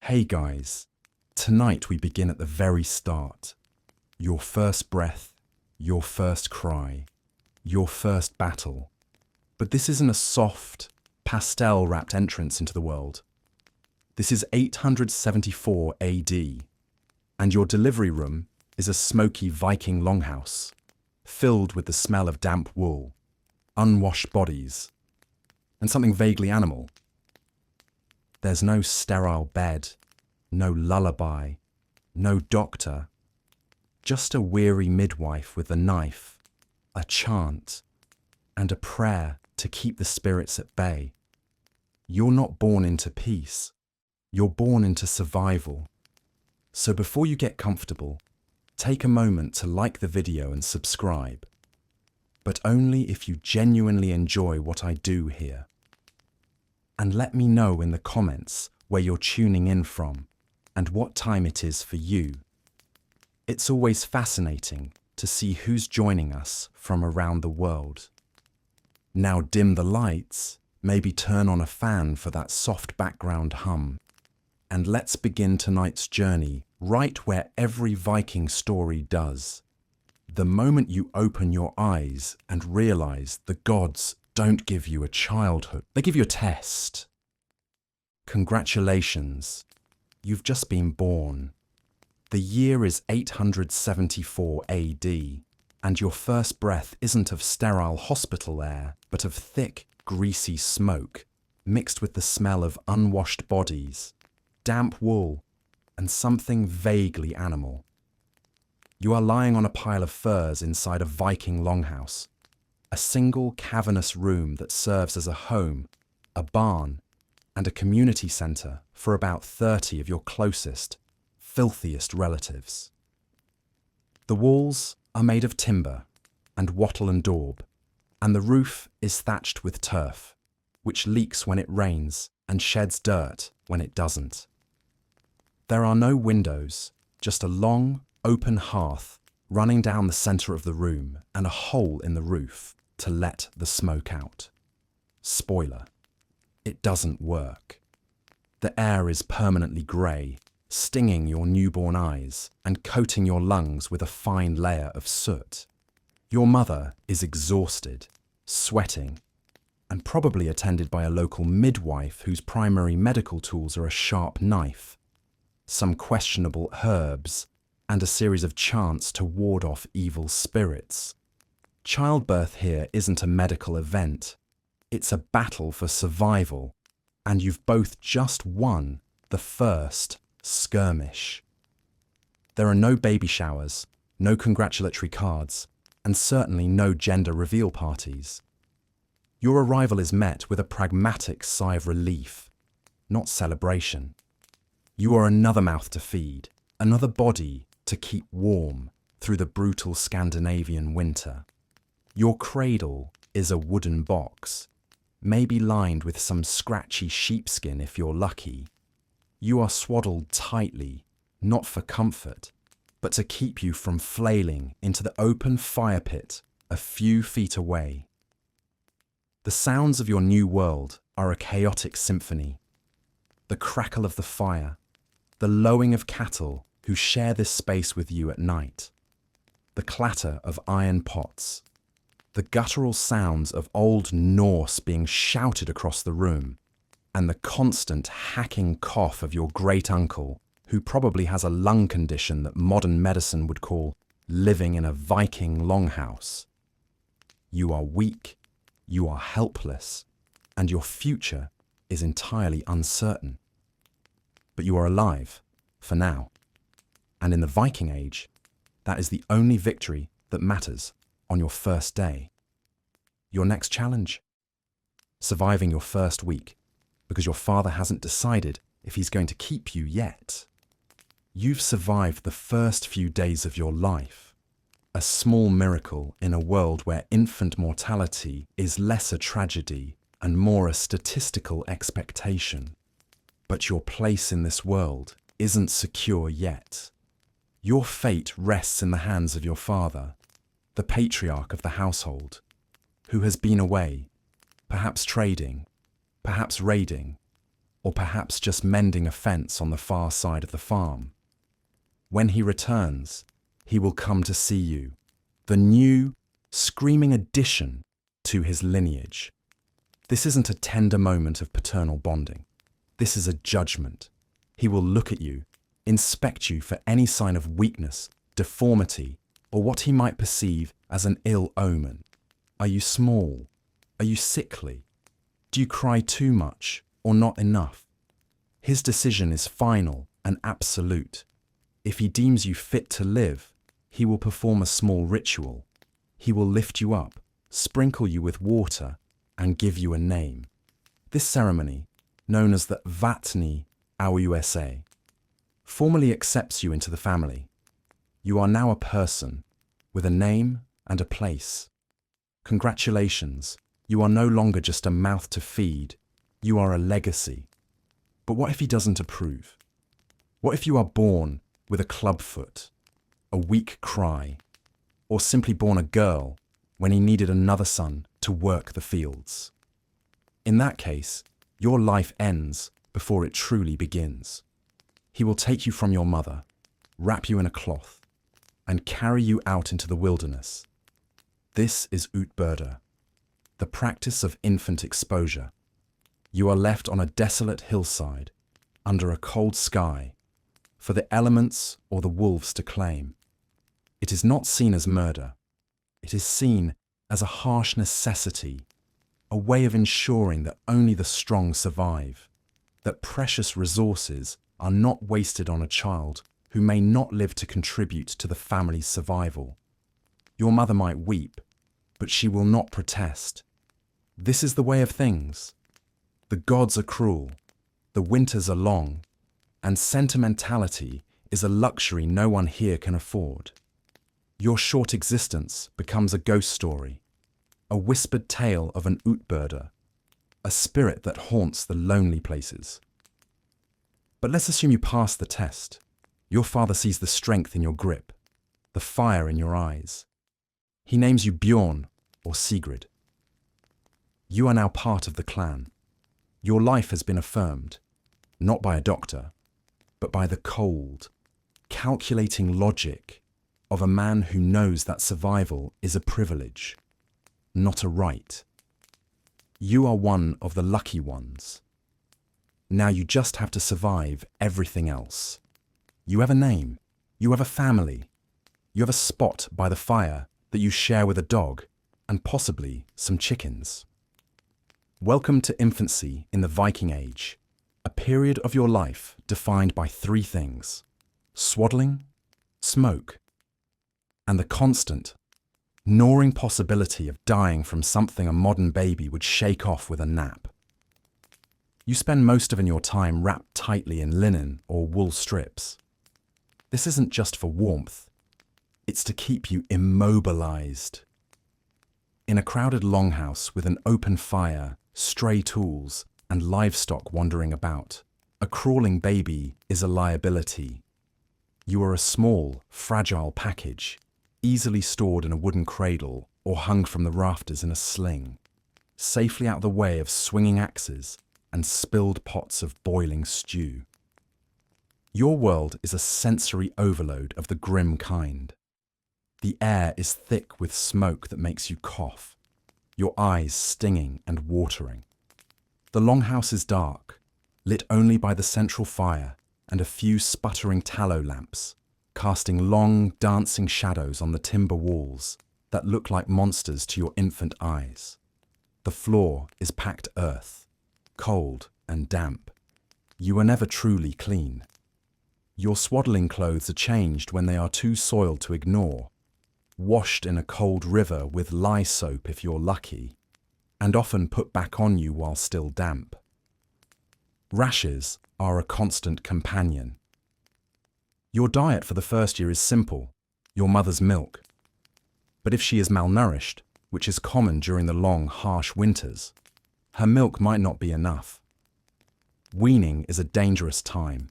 Hey guys, tonight we begin at the very start. Your first breath, your first cry, your first battle. But this isn't a soft, pastel-wrapped entrance into the world. This is 874 AD, and your delivery room is a smoky Viking longhouse, filled with the smell of damp wool, unwashed bodies, and something vaguely animal. There's no sterile bed, no lullaby, no doctor, just a weary midwife with a knife, a chant, and a prayer to keep the spirits at bay. You're not born into peace, you're born into survival. So before you get comfortable, take a moment to like the video and subscribe, but only if you genuinely enjoy what I do here. And let me know in the comments where you're tuning in from and what time it is for you. It's always fascinating to see who's joining us from around the world. Now dim the lights, maybe turn on a fan for that soft background hum, and let's begin tonight's journey right where every Viking story does. The moment you open your eyes and realize the gods don't give you a childhood, they give you a test. Congratulations, you've just been born. The year is 874 AD, and your first breath isn't of sterile hospital air, but of thick, greasy smoke, mixed with the smell of unwashed bodies, damp wool, and something vaguely animal. You are lying on a pile of furs inside a Viking longhouse, a single cavernous room that serves as a home, a barn, and a community centre for about 30 of your closest, filthiest relatives. The walls are made of timber and wattle and daub, and the roof is thatched with turf, which leaks when it rains and sheds dirt when it doesn't. There are no windows, just a long, open hearth running down the centre of the room and a hole in the roof to let the smoke out. Spoiler, it doesn't work. The air is permanently grey, stinging your newborn eyes and coating your lungs with a fine layer of soot. Your mother is exhausted, sweating, and probably attended by a local midwife whose primary medical tools are a sharp knife, some questionable herbs, and a series of chants to ward off evil spirits. Childbirth here isn't a medical event. It's a battle for survival, and you've both just won the first skirmish. There are no baby showers, no congratulatory cards, and certainly no gender reveal parties. Your arrival is met with a pragmatic sigh of relief, not celebration. You are another mouth to feed, another body to keep warm through the brutal Scandinavian winter. Your cradle is a wooden box, maybe lined with some scratchy sheepskin if you're lucky. You are swaddled tightly, not for comfort, but to keep you from flailing into the open fire pit a few feet away. The sounds of your new world are a chaotic symphony. The crackle of the fire, the lowing of cattle who share this space with you at night, the clatter of iron pots, the guttural sounds of Old Norse being shouted across the room, and the constant hacking cough of your great-uncle, who probably has a lung condition that modern medicine would call living in a Viking longhouse. You are weak, you are helpless, and your future is entirely uncertain. But you are alive, for now. And in the Viking Age, that is the only victory that matters on your first day. Your next challenge? Surviving your first week, because your father hasn't decided if he's going to keep you yet. You've survived the first few days of your life, a small miracle in a world where infant mortality is less a tragedy and more a statistical expectation. But your place in this world isn't secure yet. Your fate rests in the hands of your father, the patriarch of the household, who has been away, perhaps trading, perhaps raiding, or perhaps just mending a fence on the far side of the farm. When he returns, he will come to see you, the new, screaming addition to his lineage. This isn't a tender moment of paternal bonding. This is a judgment. He will look at you, inspect you for any sign of weakness, deformity, or what he might perceive as an ill omen. Are you small? Are you sickly? Do you cry too much or not enough? His decision is final and absolute. If he deems you fit to live, he will perform a small ritual. He will lift you up, sprinkle you with water, and give you a name. This ceremony, known as the Vatni USA, formally accepts you into the family. You are now a person with a name and a place. Congratulations, you are no longer just a mouth to feed, you are a legacy. But what if he doesn't approve? What if you are born with a clubfoot, a weak cry, or simply born a girl when he needed another son to work the fields? In that case, your life ends before it truly begins. He will take you from your mother, wrap you in a cloth, and carry you out into the wilderness. This is Utburda, the practice of infant exposure. You are left on a desolate hillside, under a cold sky, for the elements or the wolves to claim. It is not seen as murder. It is seen as a harsh necessity, a way of ensuring that only the strong survive, that precious resources are not wasted on a child who may not live to contribute to the family's survival. Your mother might weep, but she will not protest. This is the way of things. The gods are cruel, the winters are long, and sentimentality is a luxury no one here can afford. Your short existence becomes a ghost story, a whispered tale of an Utburda, a spirit that haunts the lonely places. But let's assume you pass the test. Your father sees the strength in your grip, the fire in your eyes. He names you Bjorn or Sigrid. You are now part of the clan. Your life has been affirmed, not by a doctor, but by the cold, calculating logic of a man who knows that survival is a privilege, not a right. You are one of the lucky ones. Now you just have to survive everything else. You have a name, you have a family, you have a spot by the fire that you share with a dog and possibly some chickens. Welcome to infancy in the Viking Age, a period of your life defined by three things: swaddling, smoke, and the constant, gnawing possibility of dying from something a modern baby would shake off with a nap. You spend most of your time wrapped tightly in linen or wool strips. This isn't just for warmth, it's to keep you immobilized. In a crowded longhouse with an open fire, stray tools, and livestock wandering about, a crawling baby is a liability. You are a small, fragile package, easily stored in a wooden cradle or hung from the rafters in a sling, safely out of the way of swinging axes and spilled pots of boiling stew. Your world is a sensory overload of the grim kind. The air is thick with smoke that makes you cough, your eyes stinging and watering. The longhouse is dark, lit only by the central fire and a few sputtering tallow lamps, casting long, dancing shadows on the timber walls that look like monsters to your infant eyes. The floor is packed earth, cold and damp. You are never truly clean. Your swaddling clothes are changed when they are too soiled to ignore, washed in a cold river with lye soap if you're lucky, and often put back on you while still damp. Rashes are a constant companion. Your diet for the first year is simple, your mother's milk. But if she is malnourished, which is common during the long, harsh winters, her milk might not be enough. Weaning is a dangerous time.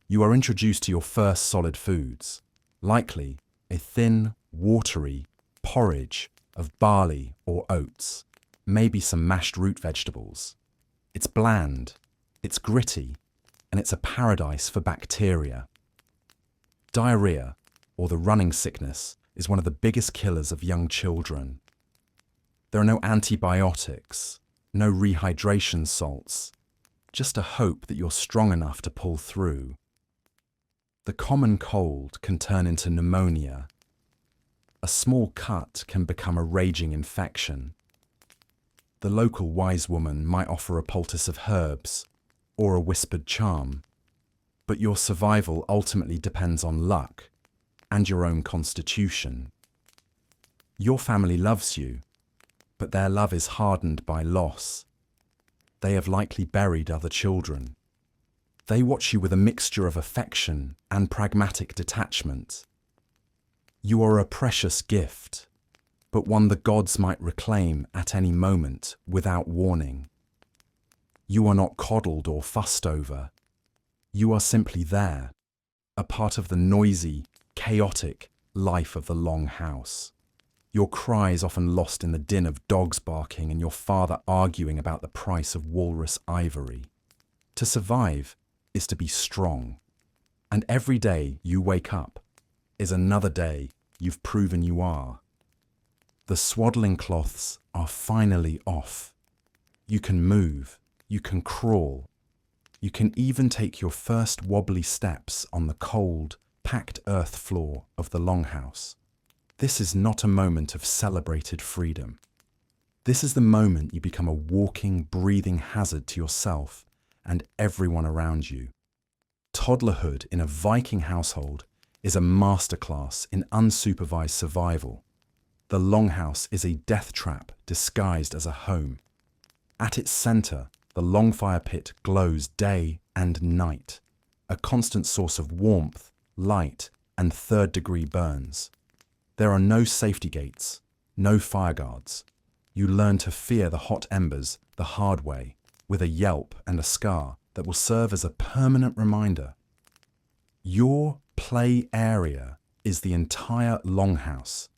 You are introduced to your first solid foods, likely a thin, watery porridge of barley or oats, maybe some mashed root vegetables. It's bland, It's gritty, and it's a paradise for bacteria. Diarrhea, or the running sickness, is one of the biggest killers of young children. There are no antibiotics, no rehydration salts, just a hope that you're strong enough to pull through. The common cold can turn into pneumonia. A small cut can become a raging infection. The local wise woman might offer a poultice of herbs or a whispered charm, but your survival ultimately depends on luck and your own constitution. Your family loves you, but their love is hardened by loss. They have likely buried other children. They watch you with a mixture of affection and pragmatic detachment. You are a precious gift, but one the gods might reclaim at any moment without warning. You are not coddled or fussed over. You are simply there, a part of the noisy, chaotic life of the long house. Your cries often lost in the din of dogs barking and your father arguing about the price of walrus ivory. To survive is to be strong, and every day you wake up is another day you've proven you are. The swaddling cloths are finally off. You can move, you can crawl, you can even take your first wobbly steps on the cold, packed earth floor of the longhouse. This is not a moment of celebrated freedom. This is the moment you become a walking, breathing hazard to yourself and everyone around you. Toddlerhood in a Viking household is a masterclass in unsupervised survival. The longhouse is a death trap disguised as a home. At its center, the long fire pit glows day and night, a constant source of warmth, light, and third-degree burns. There are no safety gates, no fire guards. You learn to fear the hot embers the hard way, with a yelp and a scar that will serve as a permanent reminder. Your play area is the entire longhouse,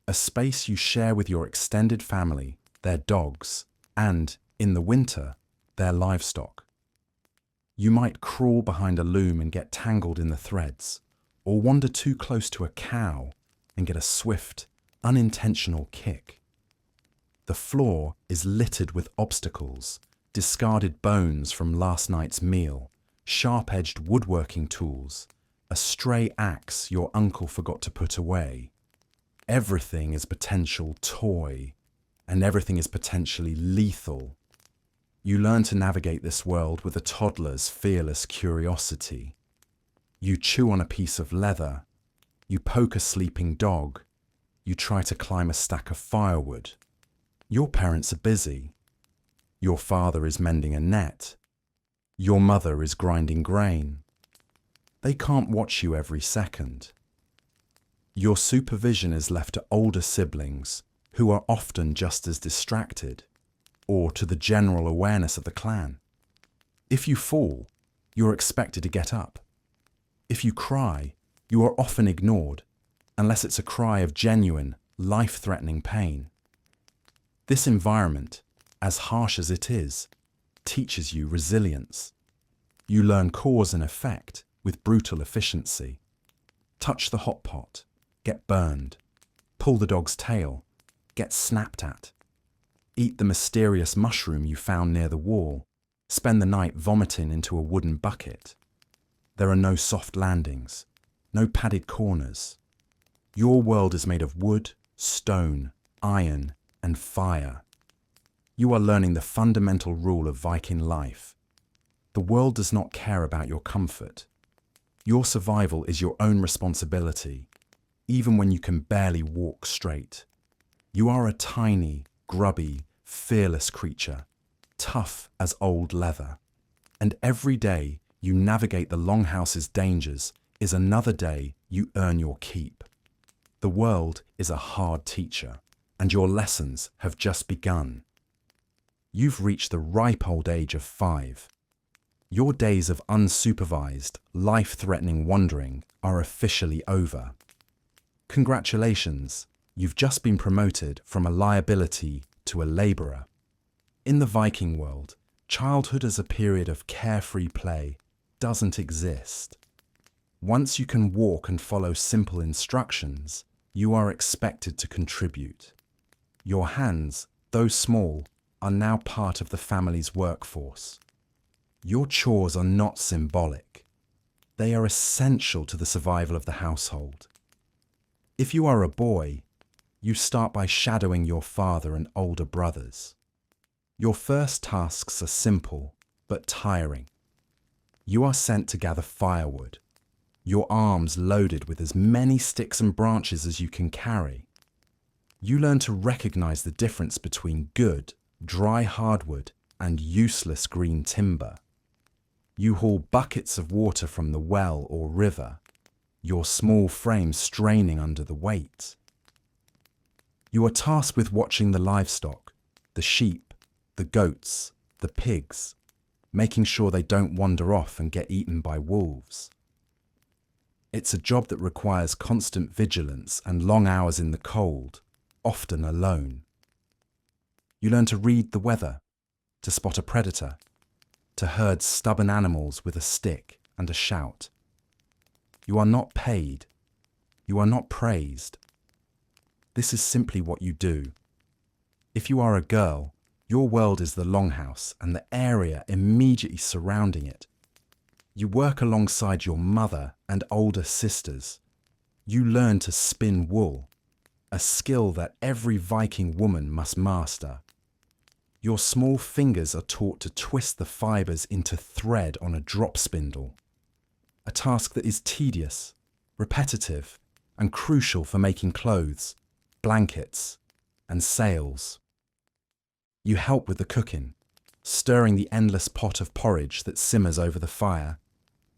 a space you share with your extended family, their dogs, and, in the winter, their livestock. You might crawl behind a loom and get tangled in the threads, or wander too close to a cow and get a swift, unintentional kick. The floor is littered with obstacles, discarded bones from last night's meal, sharp-edged woodworking tools, a stray axe your uncle forgot to put away. Everything is potential toy, and everything is potentially lethal. You learn to navigate this world with a toddler's fearless curiosity. You chew on a piece of leather. You poke a sleeping dog. You try to climb a stack of firewood. Your parents are busy. Your father is mending a net. Your mother is grinding grain. They can't watch you every second. Your supervision is left to older siblings who are often just as distracted, or to the general awareness of the clan. If you fall, you're expected to get up. If you cry, you are often ignored, unless it's a cry of genuine, life-threatening pain. This environment, as harsh as it is, teaches you resilience. You learn cause and effect with brutal efficiency. Touch the hot pot, get burned. Pull the dog's tail, get snapped at. Eat the mysterious mushroom you found near the wall. Spend the night vomiting into a wooden bucket. There are no soft landings, no padded corners. Your world is made of wood, stone, iron, and fire. You are learning the fundamental rule of Viking life. The world does not care about your comfort. Your survival is your own responsibility, even when you can barely walk straight. You are a tiny, grubby, fearless creature, tough as old leather. And every day you navigate the longhouse's dangers is another day you earn your keep. The world is a hard teacher, and your lessons have just begun. You've reached the ripe old age of 5. Your days of unsupervised, life-threatening wandering are officially over. Congratulations, you've just been promoted from a liability to a labourer. In the Viking world, Childhood as a period of carefree play doesn't exist. Once you can walk and follow simple instructions, you are expected to contribute. Your hands, though small, are now part of the family's workforce. Your chores are not symbolic. They are essential to the survival of the household. If you are a boy, you start by shadowing your father and older brothers. Your first tasks are simple, but tiring. You are sent to gather firewood, your arms loaded with as many sticks and branches as you can carry. You learn to recognize the difference between good, dry hardwood and useless green timber. You haul buckets of water from the well or river, your small frame straining under the weight. You are tasked with watching the livestock, the sheep, the goats, the pigs, making sure they don't wander off and get eaten by wolves. It's a job that requires constant vigilance and long hours in the cold, often alone. You learn to read the weather, to spot a predator, to herd stubborn animals with a stick and a shout. You are not paid. You are not praised. This is simply what you do. If you are a girl, your world is the longhouse and the area immediately surrounding it. You work alongside your mother and older sisters. You learn to spin wool, a skill that every Viking woman must master. Your small fingers are taught to twist the fibers into thread on a drop spindle, a task that is tedious, repetitive, and crucial for making clothes, blankets, and sails. You help with the cooking, stirring the endless pot of porridge that simmers over the fire,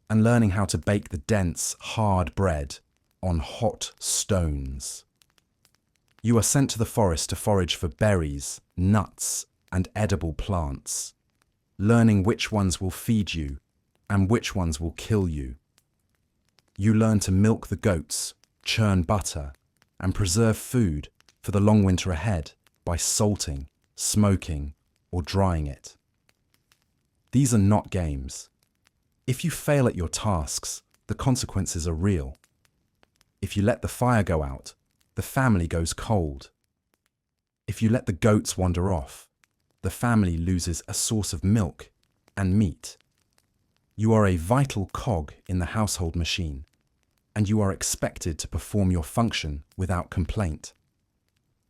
and learning how to bake the dense, hard bread on hot stones. You are sent to the forest to forage for berries, nuts, and edible plants, learning which ones will feed you and which ones will kill you. You learn to milk the goats, churn butter, and preserve food for the long winter ahead by salting, smoking, or drying it. These are not games. If you fail at your tasks, the consequences are real. If you let the fire go out, the family goes cold. If you let the goats wander off, the family loses a source of milk and meat. You are a vital cog in the household machine, and you are expected to perform your function without complaint.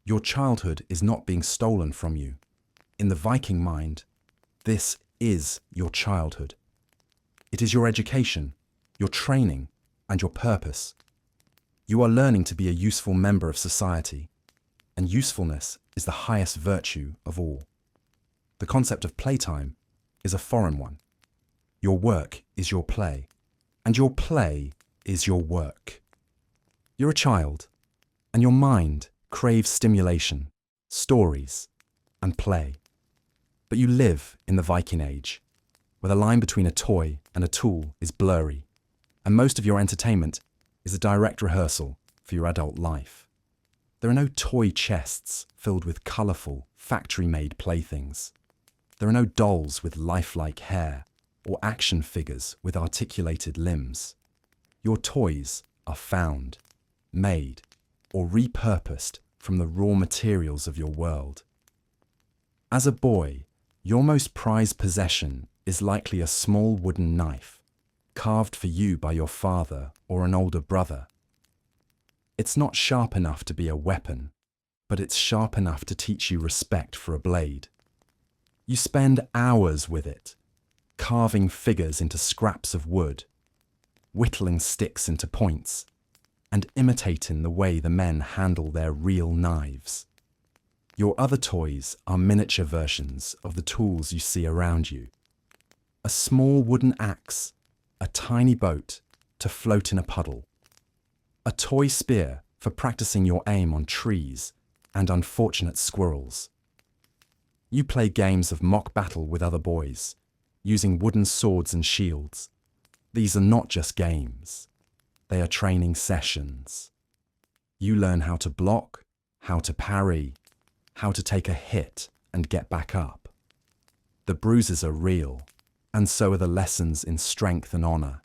Your childhood is not being stolen from you. In the Viking mind, this is your childhood. It is your education, your training, and your purpose. You are learning to be a useful member of society, and usefulness is the highest virtue of all. The concept of playtime is a foreign one. Your work is your play, and your play is your work. You're a child, and your mind craves stimulation, stories, and play. But you live in the Viking Age, where the line between a toy and a tool is blurry, and most of your entertainment is a direct rehearsal for your adult life. There are no toy chests filled with colourful, factory-made playthings. There are no dolls with lifelike hair or action figures with articulated limbs. Your toys are found, made, or repurposed from the raw materials of your world. As a boy, your most prized possession is likely a small wooden knife, carved for you by your father or an older brother. It's not sharp enough to be a weapon, but it's sharp enough to teach you respect for a blade. You spend hours with it, carving figures into scraps of wood, whittling sticks into points, and imitating the way the men handle their real knives. Your other toys are miniature versions of the tools you see around you. A small wooden axe, a tiny boat to float in a puddle, a toy spear for practicing your aim on trees and unfortunate squirrels. You play games of mock battle with other boys, using wooden swords and shields. These are not just games. They are training sessions. You learn how to block, how to parry, how to take a hit and get back up. The bruises are real, and so are the lessons in strength and honor.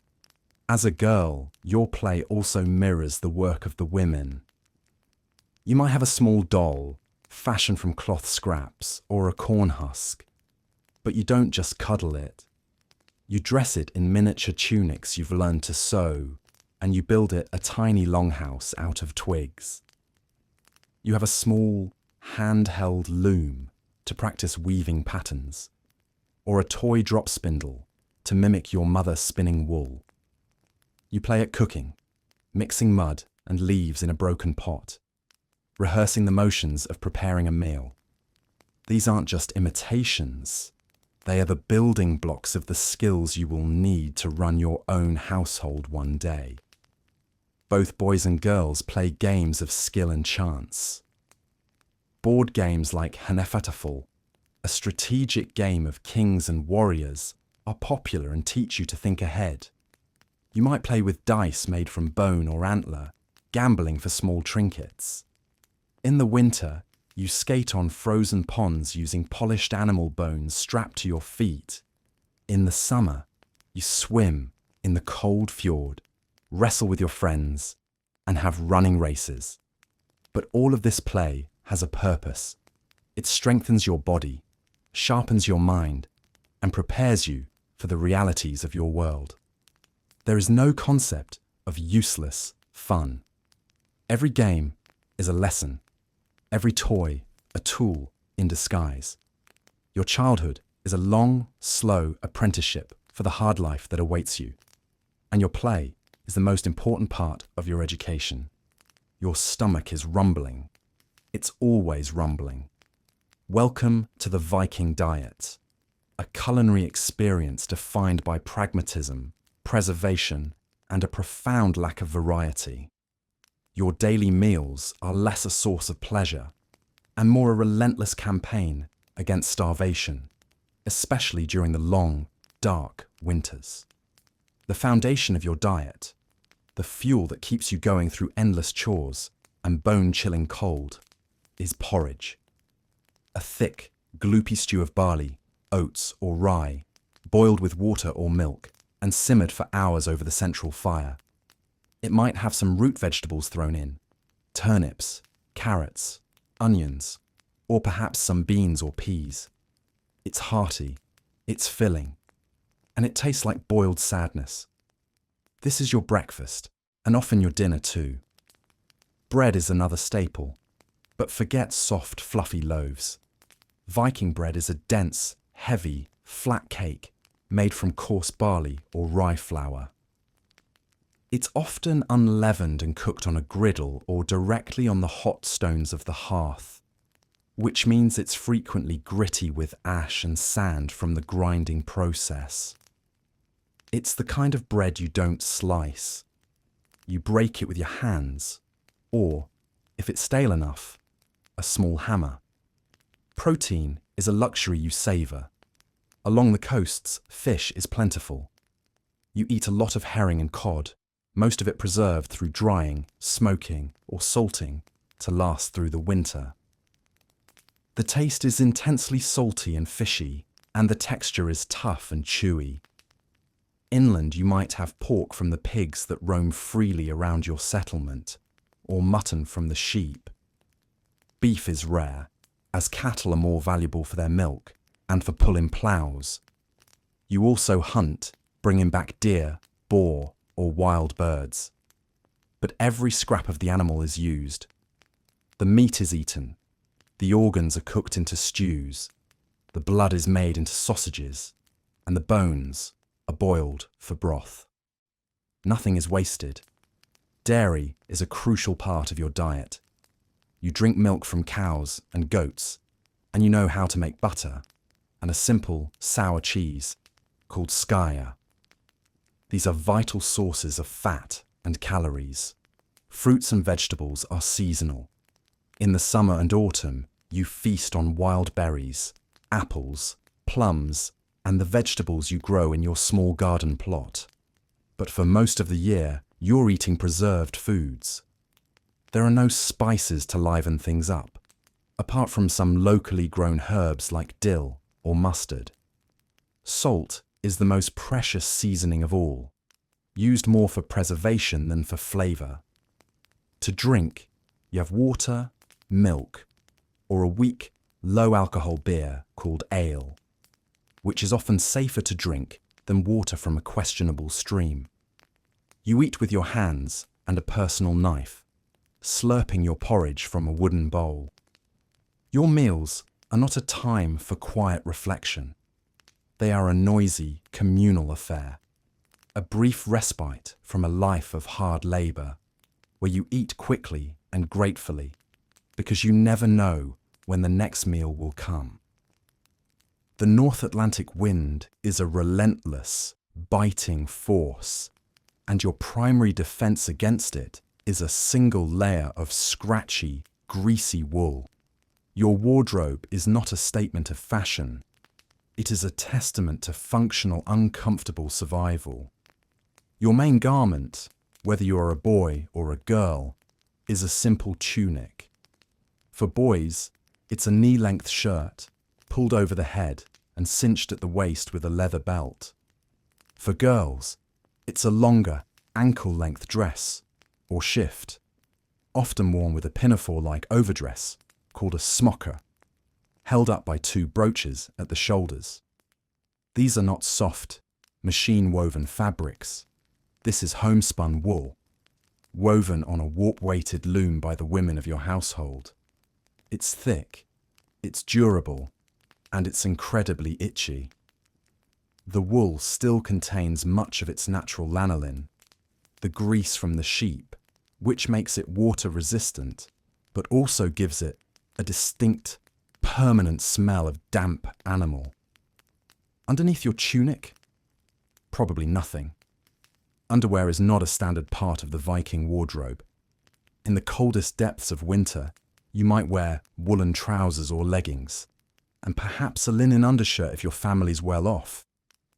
As a girl, your play also mirrors the work of the women. You might have a small doll, fashioned from cloth scraps or a corn husk, but you don't just cuddle it. You dress it in miniature tunics you've learned to sew, and you build it a tiny longhouse out of twigs. You have a small, handheld loom to practice weaving patterns, or a toy drop spindle to mimic your mother spinning wool. You play at cooking, mixing mud and leaves in a broken pot, rehearsing the motions of preparing a meal. These aren't just imitations. They are the building blocks of the skills you will need to run your own household one day. Both boys and girls play games of skill and chance. Board games like Hanefataful, a strategic game of kings and warriors, are popular and teach you to think ahead. You might play with dice made from bone or antler, gambling for small trinkets. In the winter, you skate on frozen ponds using polished animal bones strapped to your feet. In the summer, you swim in the cold fjord, wrestle with your friends, and have running races. But all of this play has a purpose. It strengthens your body, sharpens your mind, and prepares you for the realities of your world. There is no concept of useless fun. Every game is a lesson, every toy a tool in disguise. Your childhood is a long, slow apprenticeship for the hard life that awaits you. And your play is the most important part of your education. Your stomach is rumbling. It's always rumbling. Welcome to the Viking diet, a culinary experience defined by pragmatism, preservation, and a profound lack of variety. Your daily meals are less a source of pleasure and more a relentless campaign against starvation, especially during the long, dark winters. The foundation of your diet, the fuel that keeps you going through endless chores and bone-chilling cold, is porridge. A thick, gloopy stew of barley, oats or rye, boiled with water or milk and simmered for hours over the central fire. It might have some root vegetables thrown in, turnips, carrots, onions, or perhaps some beans or peas. It's hearty, it's filling, and it tastes like boiled sadness. This is your breakfast, and often your dinner too. Bread is another staple, but forget soft, fluffy loaves. Viking bread is a dense, heavy, flat cake made from coarse barley or rye flour. It's often unleavened and cooked on a griddle or directly on the hot stones of the hearth, which means it's frequently gritty with ash and sand from the grinding process. It's the kind of bread you don't slice. You break it with your hands, or, if it's stale enough, a small hammer. Protein is a luxury you savour. Along the coasts, fish is plentiful. You eat a lot of herring and cod, most of it preserved through drying, smoking, or salting to last through the winter. The taste is intensely salty and fishy, and the texture is tough and chewy. Inland, you might have pork from the pigs that roam freely around your settlement, or mutton from the sheep. Beef is rare, as cattle are more valuable for their milk and for pulling ploughs. You also hunt, bringing back deer, boar, or wild birds. But every scrap of the animal is used. The meat is eaten, the organs are cooked into stews, the blood is made into sausages, and the bones are boiled for broth. Nothing is wasted. Dairy is a crucial part of your diet. You drink milk from cows and goats, and you know how to make butter and a simple, sour cheese called skaya. These are vital sources of fat and calories. Fruits and vegetables are seasonal. In the summer and autumn, you feast on wild berries, apples, plums, and the vegetables you grow in your small garden plot. But for most of the year, you're eating preserved foods. There are no spices to liven things up, apart from some locally grown herbs like dill or mustard. Salt is the most precious seasoning of all, used more for preservation than for flavor. To drink, you have water, milk, or a weak, low-alcohol beer called ale, which is often safer to drink than water from a questionable stream. You eat with your hands and a personal knife, slurping your porridge from a wooden bowl. Your meals are not a time for quiet reflection. They are a noisy, communal affair, a brief respite from a life of hard labor, where you eat quickly and gratefully, because you never know when the next meal will come. The North Atlantic wind is a relentless, biting force, and your primary defense against it is a single layer of scratchy, greasy wool. Your wardrobe is not a statement of fashion. It is a testament to functional, uncomfortable survival. Your main garment, whether you are a boy or a girl, is a simple tunic. For boys, it's a knee-length shirt, pulled over the head and cinched at the waist with a leather belt. For girls, it's a longer, ankle-length dress, or shift, often worn with a pinafore-like overdress called a smocker, held up by two brooches at the shoulders. These are not soft, machine-woven fabrics. This is homespun wool, woven on a warp-weighted loom by the women of your household. It's thick, it's durable, and it's incredibly itchy. The wool still contains much of its natural lanolin, the grease from the sheep, which makes it water-resistant, but also gives it a distinct, permanent smell of damp animal. Underneath your tunic? Probably nothing. Underwear is not a standard part of the Viking wardrobe. In the coldest depths of winter, you might wear woolen trousers or leggings, and perhaps a linen undershirt if your family's well off,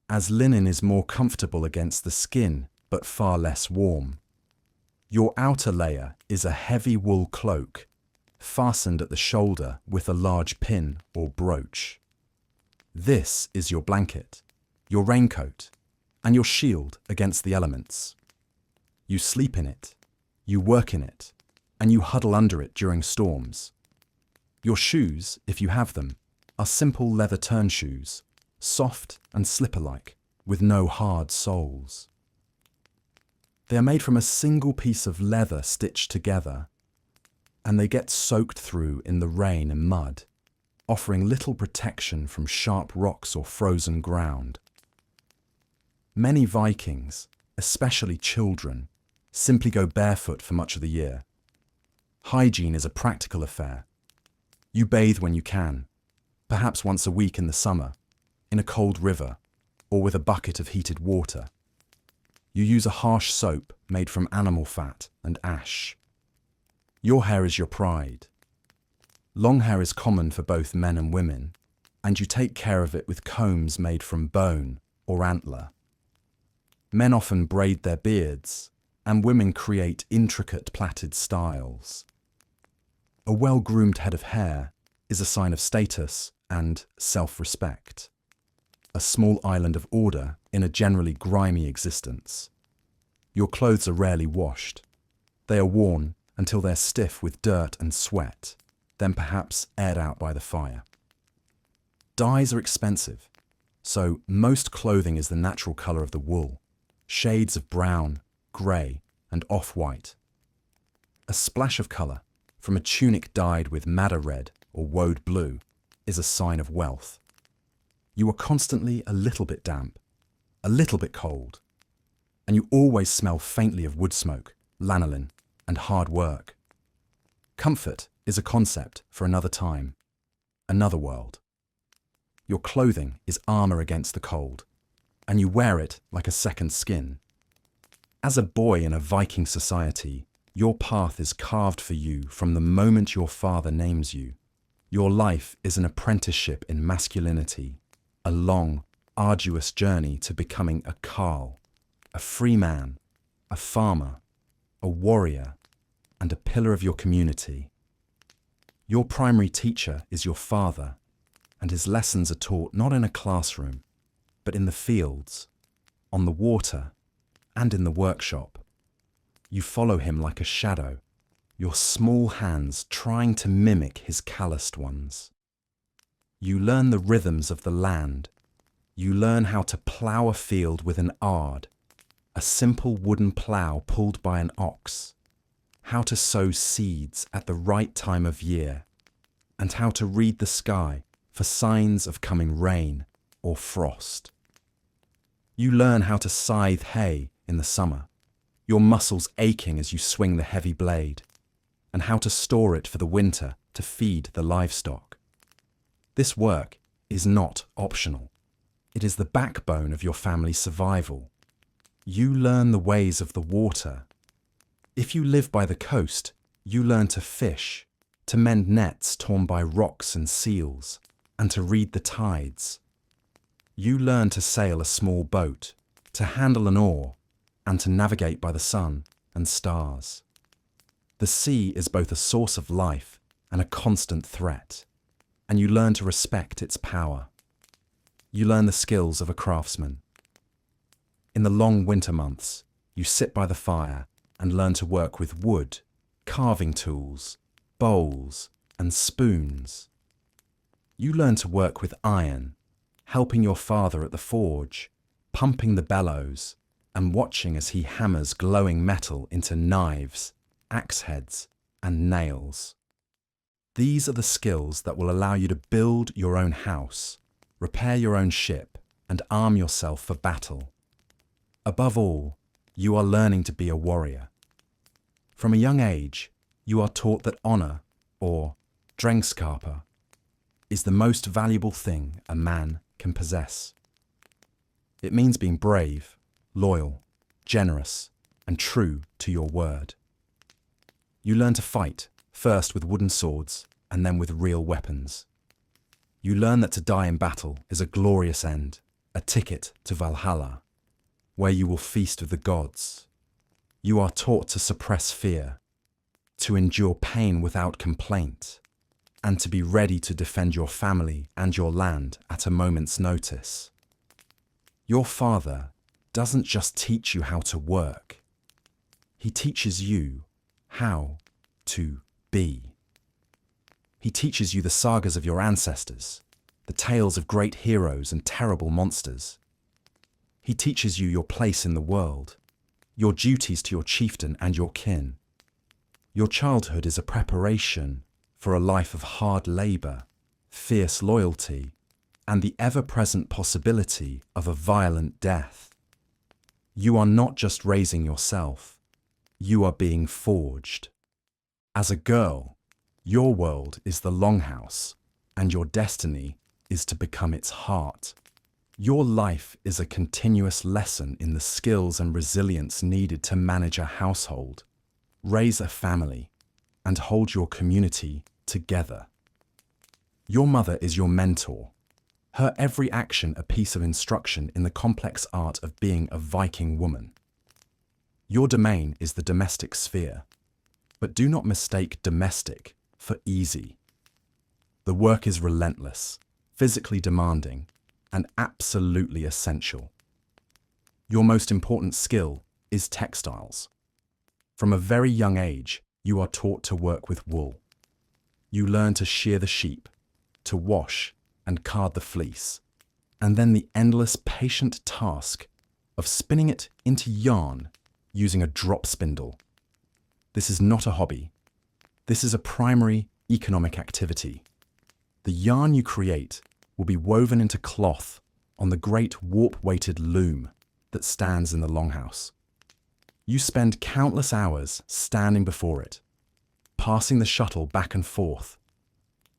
as linen is more comfortable against the skin but far less warm. Your outer layer is a heavy wool cloak, fastened at the shoulder with a large pin or brooch. This is your blanket, your raincoat, and your shield against the elements. You sleep in it, you work in it, and you huddle under it during storms. Your shoes, if you have them, are simple leather turn shoes, soft and slipper-like, with no hard soles. They are made from a single piece of leather stitched together, and they get soaked through in the rain and mud, offering little protection from sharp rocks or frozen ground. Many Vikings, especially children, simply go barefoot for much of the year. Hygiene is a practical affair. You bathe when you can, perhaps once a week in the summer, in a cold river, or with a bucket of heated water. You use a harsh soap made from animal fat and ash. Your hair is your pride. Long hair is common for both men and women, and you take care of it with combs made from bone or antler. Men often braid their beards, and women create intricate plaited styles. A well-groomed head of hair is a sign of status and self-respect, a small island of order in a generally grimy existence. Your clothes are rarely washed. They are worn until they're stiff with dirt and sweat, then perhaps aired out by the fire. Dyes are expensive, so most clothing is the natural colour of the wool, shades of brown, grey, and off-white. A splash of colour from a tunic dyed with madder red or woad blue is a sign of wealth. You are constantly a little bit damp, a little bit cold, and you always smell faintly of wood smoke, lanolin, and hard work. Comfort is a concept for another time, another world. Your clothing is armour against the cold, and you wear it like a second skin. As a boy in a Viking society, your path is carved for you from the moment your father names you. Your life is an apprenticeship in masculinity, a long, arduous journey to becoming a carl, a free man, a farmer, a warrior, and a pillar of your community. Your primary teacher is your father, and his lessons are taught not in a classroom, but in the fields, on the water, and in the workshop. You follow him like a shadow, your small hands trying to mimic his calloused ones. You learn the rhythms of the land. You learn how to plough a field with an ard, a simple wooden plough pulled by an ox, how to sow seeds at the right time of year, and how to read the sky for signs of coming rain or frost. You learn how to scythe hay in the summer, your muscles aching as you swing the heavy blade, and how to store it for the winter to feed the livestock. This work is not optional. It is the backbone of your family's survival. You learn the ways of the water. If you live by the coast, you learn to fish, to mend nets torn by rocks and seals, and to read the tides. You learn to sail a small boat, to handle an oar, and to navigate by the sun and stars. The sea is both a source of life and a constant threat, and you learn to respect its power. You learn the skills of a craftsman. In the long winter months, you sit by the fire and learn to work with wood, carving tools, bowls, and spoons. You learn to work with iron, helping your father at the forge, pumping the bellows, and watching as he hammers glowing metal into knives, axe heads, and nails. These are the skills that will allow you to build your own house, repair your own ship, and arm yourself for battle. Above all, you are learning to be a warrior. From a young age, you are taught that honor, or drengskaper, is the most valuable thing a man can possess. It means being brave, loyal, generous, and true to your word. You learn to fight, first with wooden swords and then with real weapons. You learn that to die in battle is a glorious end, a ticket to Valhalla, where you will feast with the gods. You are taught to suppress fear, to endure pain without complaint, and to be ready to defend your family and your land at a moment's notice. Your father doesn't just teach you how to work. He teaches you how to be. He teaches you the sagas of your ancestors, the tales of great heroes and terrible monsters. He teaches you your place in the world, your duties to your chieftain and your kin. Your childhood is a preparation for a life of hard labor, fierce loyalty, and the ever-present possibility of a violent death. You are not just raising yourself, you are being forged. As a girl, your world is the longhouse, and your destiny is to become its heart. Your life is a continuous lesson in the skills and resilience needed to manage a household, raise a family, and hold your community together. Your mother is your mentor, her every action a piece of instruction in the complex art of being a Viking woman. Your domain is the domestic sphere, but do not mistake domestic for easy. The work is relentless, physically demanding, and absolutely essential. Your most important skill is textiles. From a very young age, you are taught to work with wool. You learn to shear the sheep, to wash and card the fleece, and then the endless patient task of spinning it into yarn using a drop spindle. This is not a hobby. This is a primary economic activity. The yarn you create will be woven into cloth on the great warp-weighted loom that stands in the longhouse. You spend countless hours standing before it, passing the shuttle back and forth,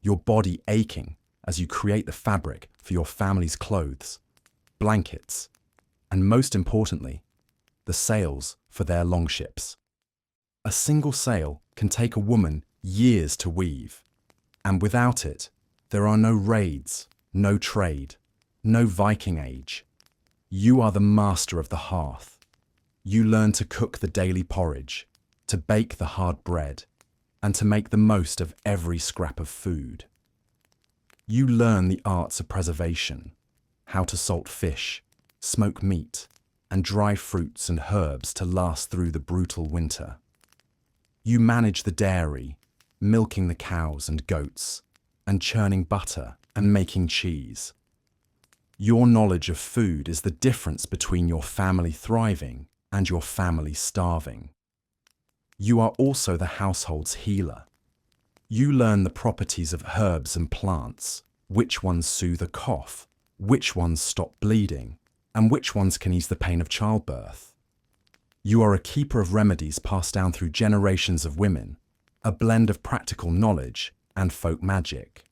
your body aching as you create the fabric for your family's clothes, blankets, and most importantly, the sails for their longships. A single sail can take a woman years to weave, and without it, there are no raids, no trade, no Viking age. You are the master of the hearth. You learn to cook the daily porridge, to bake the hard bread, and to make the most of every scrap of food. You learn the arts of preservation. how to salt fish, smoke meat, and dry fruits and herbs to last through the brutal winter. You manage the dairy, milking the cows and goats, and churning butter and making cheese. Your knowledge of food is the difference between your family thriving and your family starving. You are also the household's healer. You learn the properties of herbs and plants, which ones soothe a cough, which ones stop bleeding, and which ones can ease the pain of childbirth. You are a keeper of remedies passed down through generations of women, a blend of practical knowledge and folk magic.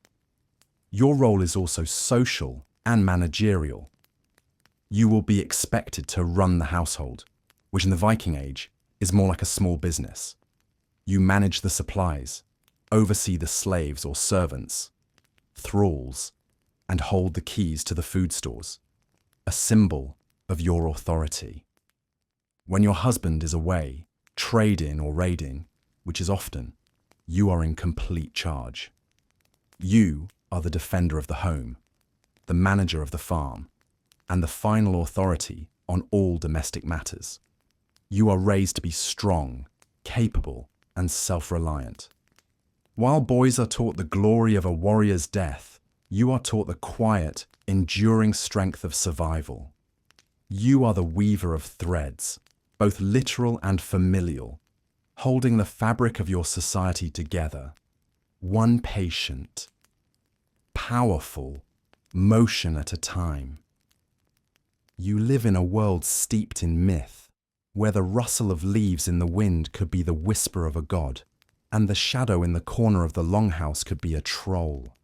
Your role is also social and managerial. You will be expected to run the household, which in the Viking Age is more like a small business. You manage the supplies, oversee the slaves or servants, thralls, and hold the keys to the food stores, a symbol of your authority. When your husband is away, trading or raiding, which is often, you are in complete charge. You are the defender of the home, the manager of the farm, and the final authority on all domestic matters. You are raised to be strong, capable, and self-reliant. While boys are taught the glory of a warrior's death, you are taught the quiet, enduring strength of survival. You are the weaver of threads, both literal and familial, holding the fabric of your society together. One patient, powerful motion at a time. You live in a world steeped in myth, where the rustle of leaves in the wind could be the whisper of a god, and the shadow in the corner of the longhouse could be a troll.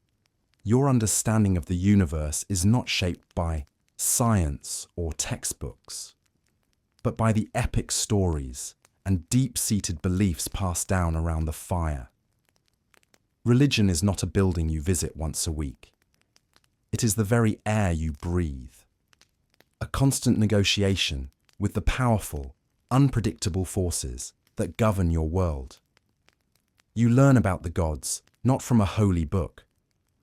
Your understanding of the universe is not shaped by science or textbooks, but by the epic stories and deep-seated beliefs passed down around the fire. Religion is not a building you visit once a week. It is the very air you breathe. A constant negotiation with the powerful, unpredictable forces that govern your world. You learn about the gods not from a holy book,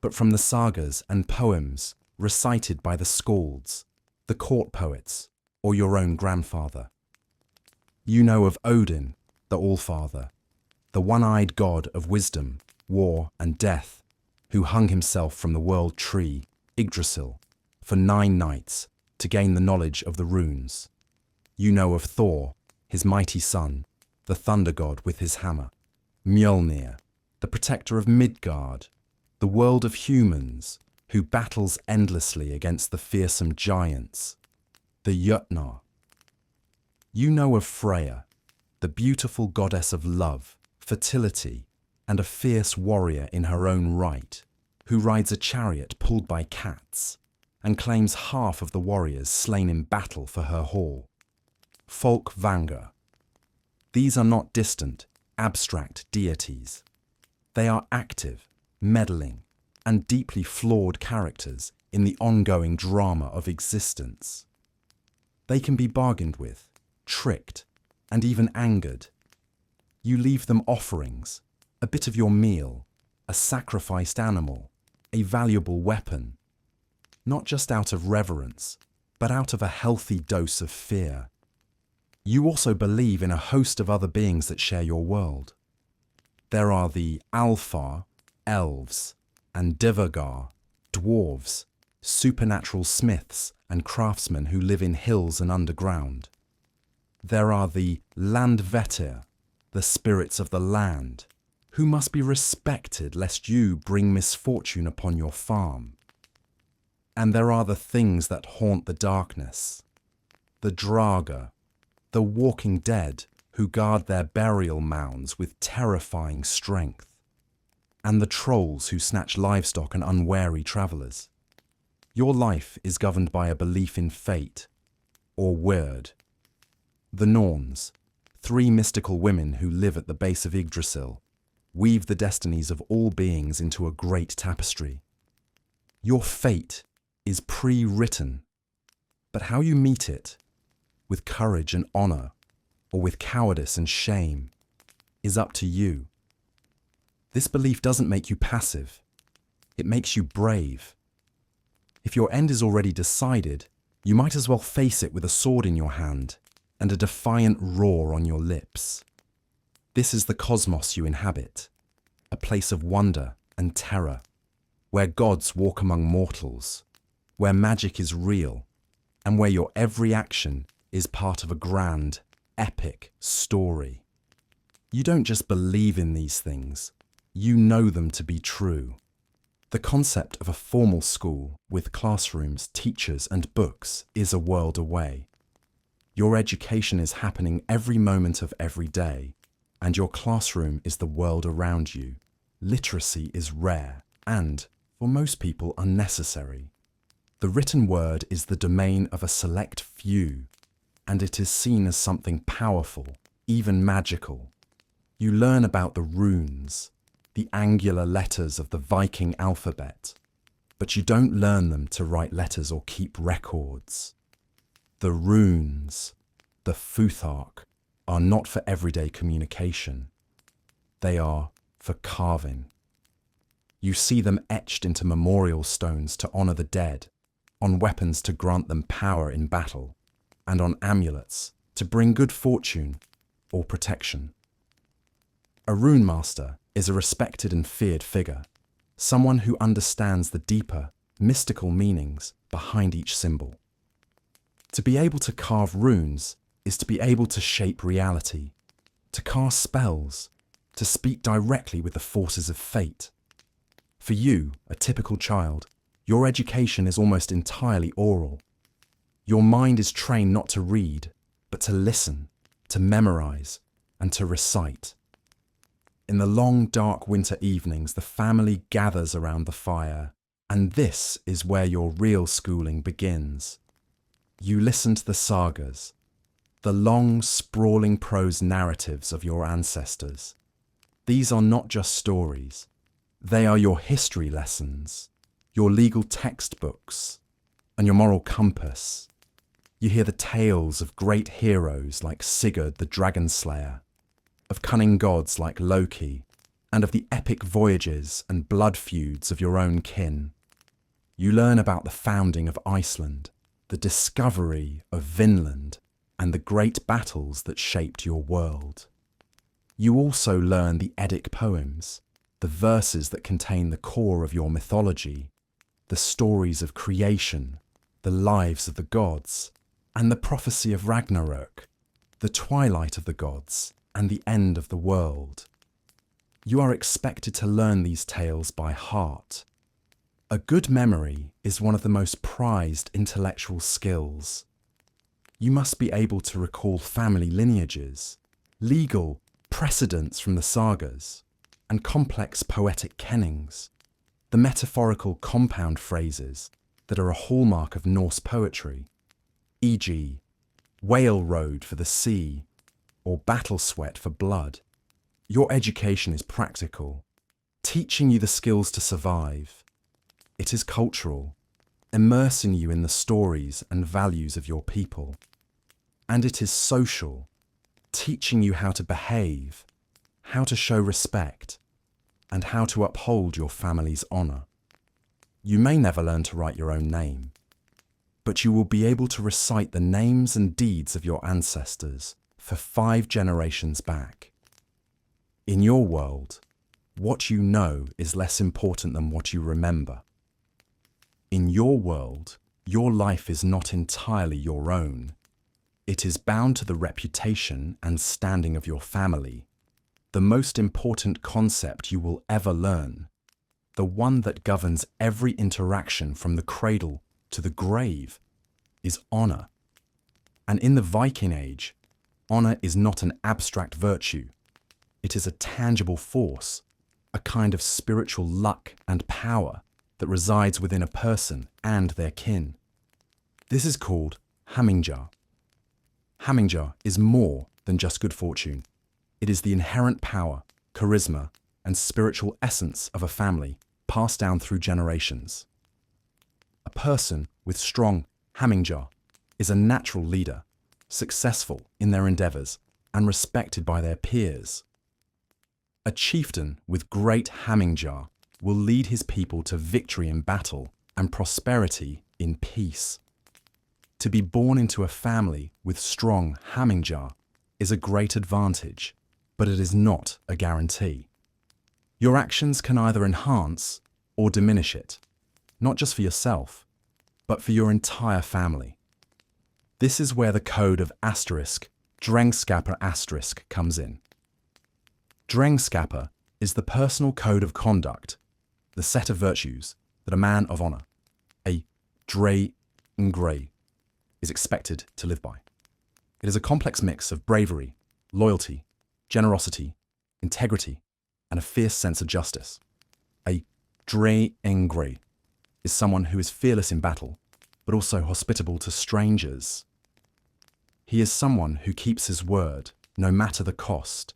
but from the sagas and poems recited by the skalds, the court poets, or your own grandfather. You know of Odin, the Allfather, the one-eyed god of wisdom, war, and death, who hung himself from the world tree, Yggdrasil, for 9 nights to gain the knowledge of the runes. You know of Thor, his mighty son, the thunder god with his hammer, Mjolnir, the protector of Midgard, the world of humans, who battles endlessly against the fearsome giants, the Jötnar. You know of Freya, the beautiful goddess of love, fertility, and a fierce warrior in her own right, who rides a chariot pulled by cats, and claims half of the warriors slain in battle for her hall. Folkvanger. These are not distant, abstract deities. They are active, meddling, and deeply flawed characters in the ongoing drama of existence. They can be bargained with, tricked, and even angered. You leave them offerings, a bit of your meal, a sacrificed animal, a valuable weapon, not just out of reverence, but out of a healthy dose of fear. You also believe in a host of other beings that share your world. There are the Alfar, elves, and Divagar, dwarves, supernatural smiths and craftsmen who live in hills and underground. There are the Landvetter, the spirits of the land, who must be respected lest you bring misfortune upon your farm. And there are the things that haunt the darkness, the Draga, the walking dead who guard their burial mounds with terrifying strength, and the trolls who snatch livestock and unwary travellers. Your life is governed by a belief in fate, or wyrd. The Norns, 3 mystical women who live at the base of Yggdrasil, weave the destinies of all beings into a great tapestry. Your fate is pre-written, but how you meet it, with courage and honour, or with cowardice and shame, is up to you. This belief doesn't make you passive. It makes you brave. If your end is already decided, you might as well face it with a sword in your hand and a defiant roar on your lips. This is the cosmos you inhabit, a place of wonder and terror, where gods walk among mortals, where magic is real, and where your every action is part of a grand, epic story. You don't just believe in these things, you know them to be true. The concept of a formal school with classrooms, teachers, and books is a world away. Your education is happening every moment of every day, and your classroom is the world around you. Literacy is rare and, for most people, unnecessary. The written word is the domain of a select few, and it is seen as something powerful, even magical. You learn about the runes, the angular letters of the Viking alphabet, but you don't learn them to write letters or keep records. The runes, the futhark, are not for everyday communication. They are for carving. You see them etched into memorial stones to honor the dead, on weapons to grant them power in battle, and on amulets to bring good fortune or protection. A rune master is a respected and feared figure, someone who understands the deeper, mystical meanings behind each symbol. To be able to carve runes is to be able to shape reality, to cast spells, to speak directly with the forces of fate. For you, a typical child, your education is almost entirely oral. Your mind is trained not to read, but to listen, to memorize, and to recite. In the long, dark winter evenings, the family gathers around the fire, and this is where your real schooling begins. You listen to the sagas, the long, sprawling prose narratives of your ancestors. These are not just stories. They are your history lessons, your legal textbooks, and your moral compass. You hear the tales of great heroes like Sigurd the Dragon Slayer, of cunning gods like Loki, and of the epic voyages and blood feuds of your own kin. You learn about the founding of Iceland, the discovery of Vinland, and the great battles that shaped your world. You also learn the Eddic poems, the verses that contain the core of your mythology, the stories of creation, the lives of the gods, and the prophecy of Ragnarök, the twilight of the gods, and the end of the world. You are expected to learn these tales by heart. A good memory is one of the most prized intellectual skills. You must be able to recall family lineages, legal precedents from the sagas, and complex poetic kennings, the metaphorical compound phrases that are a hallmark of Norse poetry, e.g., whale road for the sea, or battle sweat for blood. Your education is practical, teaching you the skills to survive. It is cultural, immersing you in the stories and values of your people. And it is social, teaching you how to behave, how to show respect, and how to uphold your family's honor. You may never learn to write your own name, but you will be able to recite the names and deeds of your ancestors for 5 generations back. In your world, what you know is less important than what you remember. In your world, your life is not entirely your own. It is bound to the reputation and standing of your family, the most important concept you will ever learn, the one that governs every interaction from the cradle to the grave, is honor. And in the Viking Age, honor is not an abstract virtue. It is a tangible force, a kind of spiritual luck and power that resides within a person and their kin. This is called Hamingja. Hamingja is more than just good fortune. It is the inherent power, charisma, and spiritual essence of a family passed down through generations. A person with strong Hamingja is a natural leader, successful in their endeavors, and respected by their peers. A chieftain with great Hamingja will lead his people to victory in battle and prosperity in peace. To be born into a family with strong Hamingjar is a great advantage, but it is not a guarantee. Your actions can either enhance or diminish it, not just for yourself, but for your entire family. This is where the code of asterisk, Drengskaper asterisk, comes in. Drengskaper is the personal code of conduct, the set of virtues that a man of honor, a Drengre, is expected to live by. It is a complex mix of bravery, loyalty, generosity, integrity, and a fierce sense of justice. A Drengre is someone who is fearless in battle, but also hospitable to strangers. He is someone who keeps his word, no matter the cost,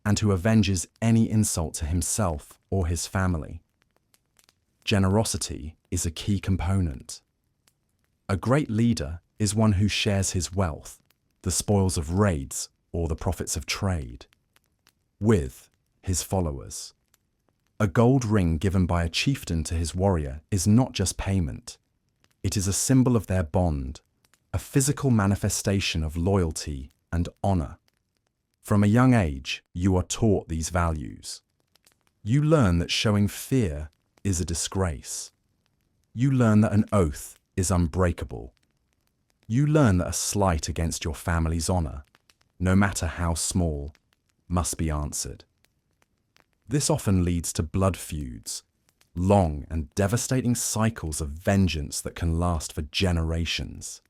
and who avenges any insult to himself or his family. Generosity is a key component. A great leader is one who shares his wealth, the spoils of raids or the profits of trade, with his followers. A gold ring given by a chieftain to his warrior is not just payment. It is a symbol of their bond, a physical manifestation of loyalty and honor. From a young age, you are taught these values. You learn that showing fear is a disgrace. You learn that an oath is unbreakable. You learn that a slight against your family's honor, no matter how small, must be answered. This often leads to blood feuds, long and devastating cycles of vengeance that can last for generations.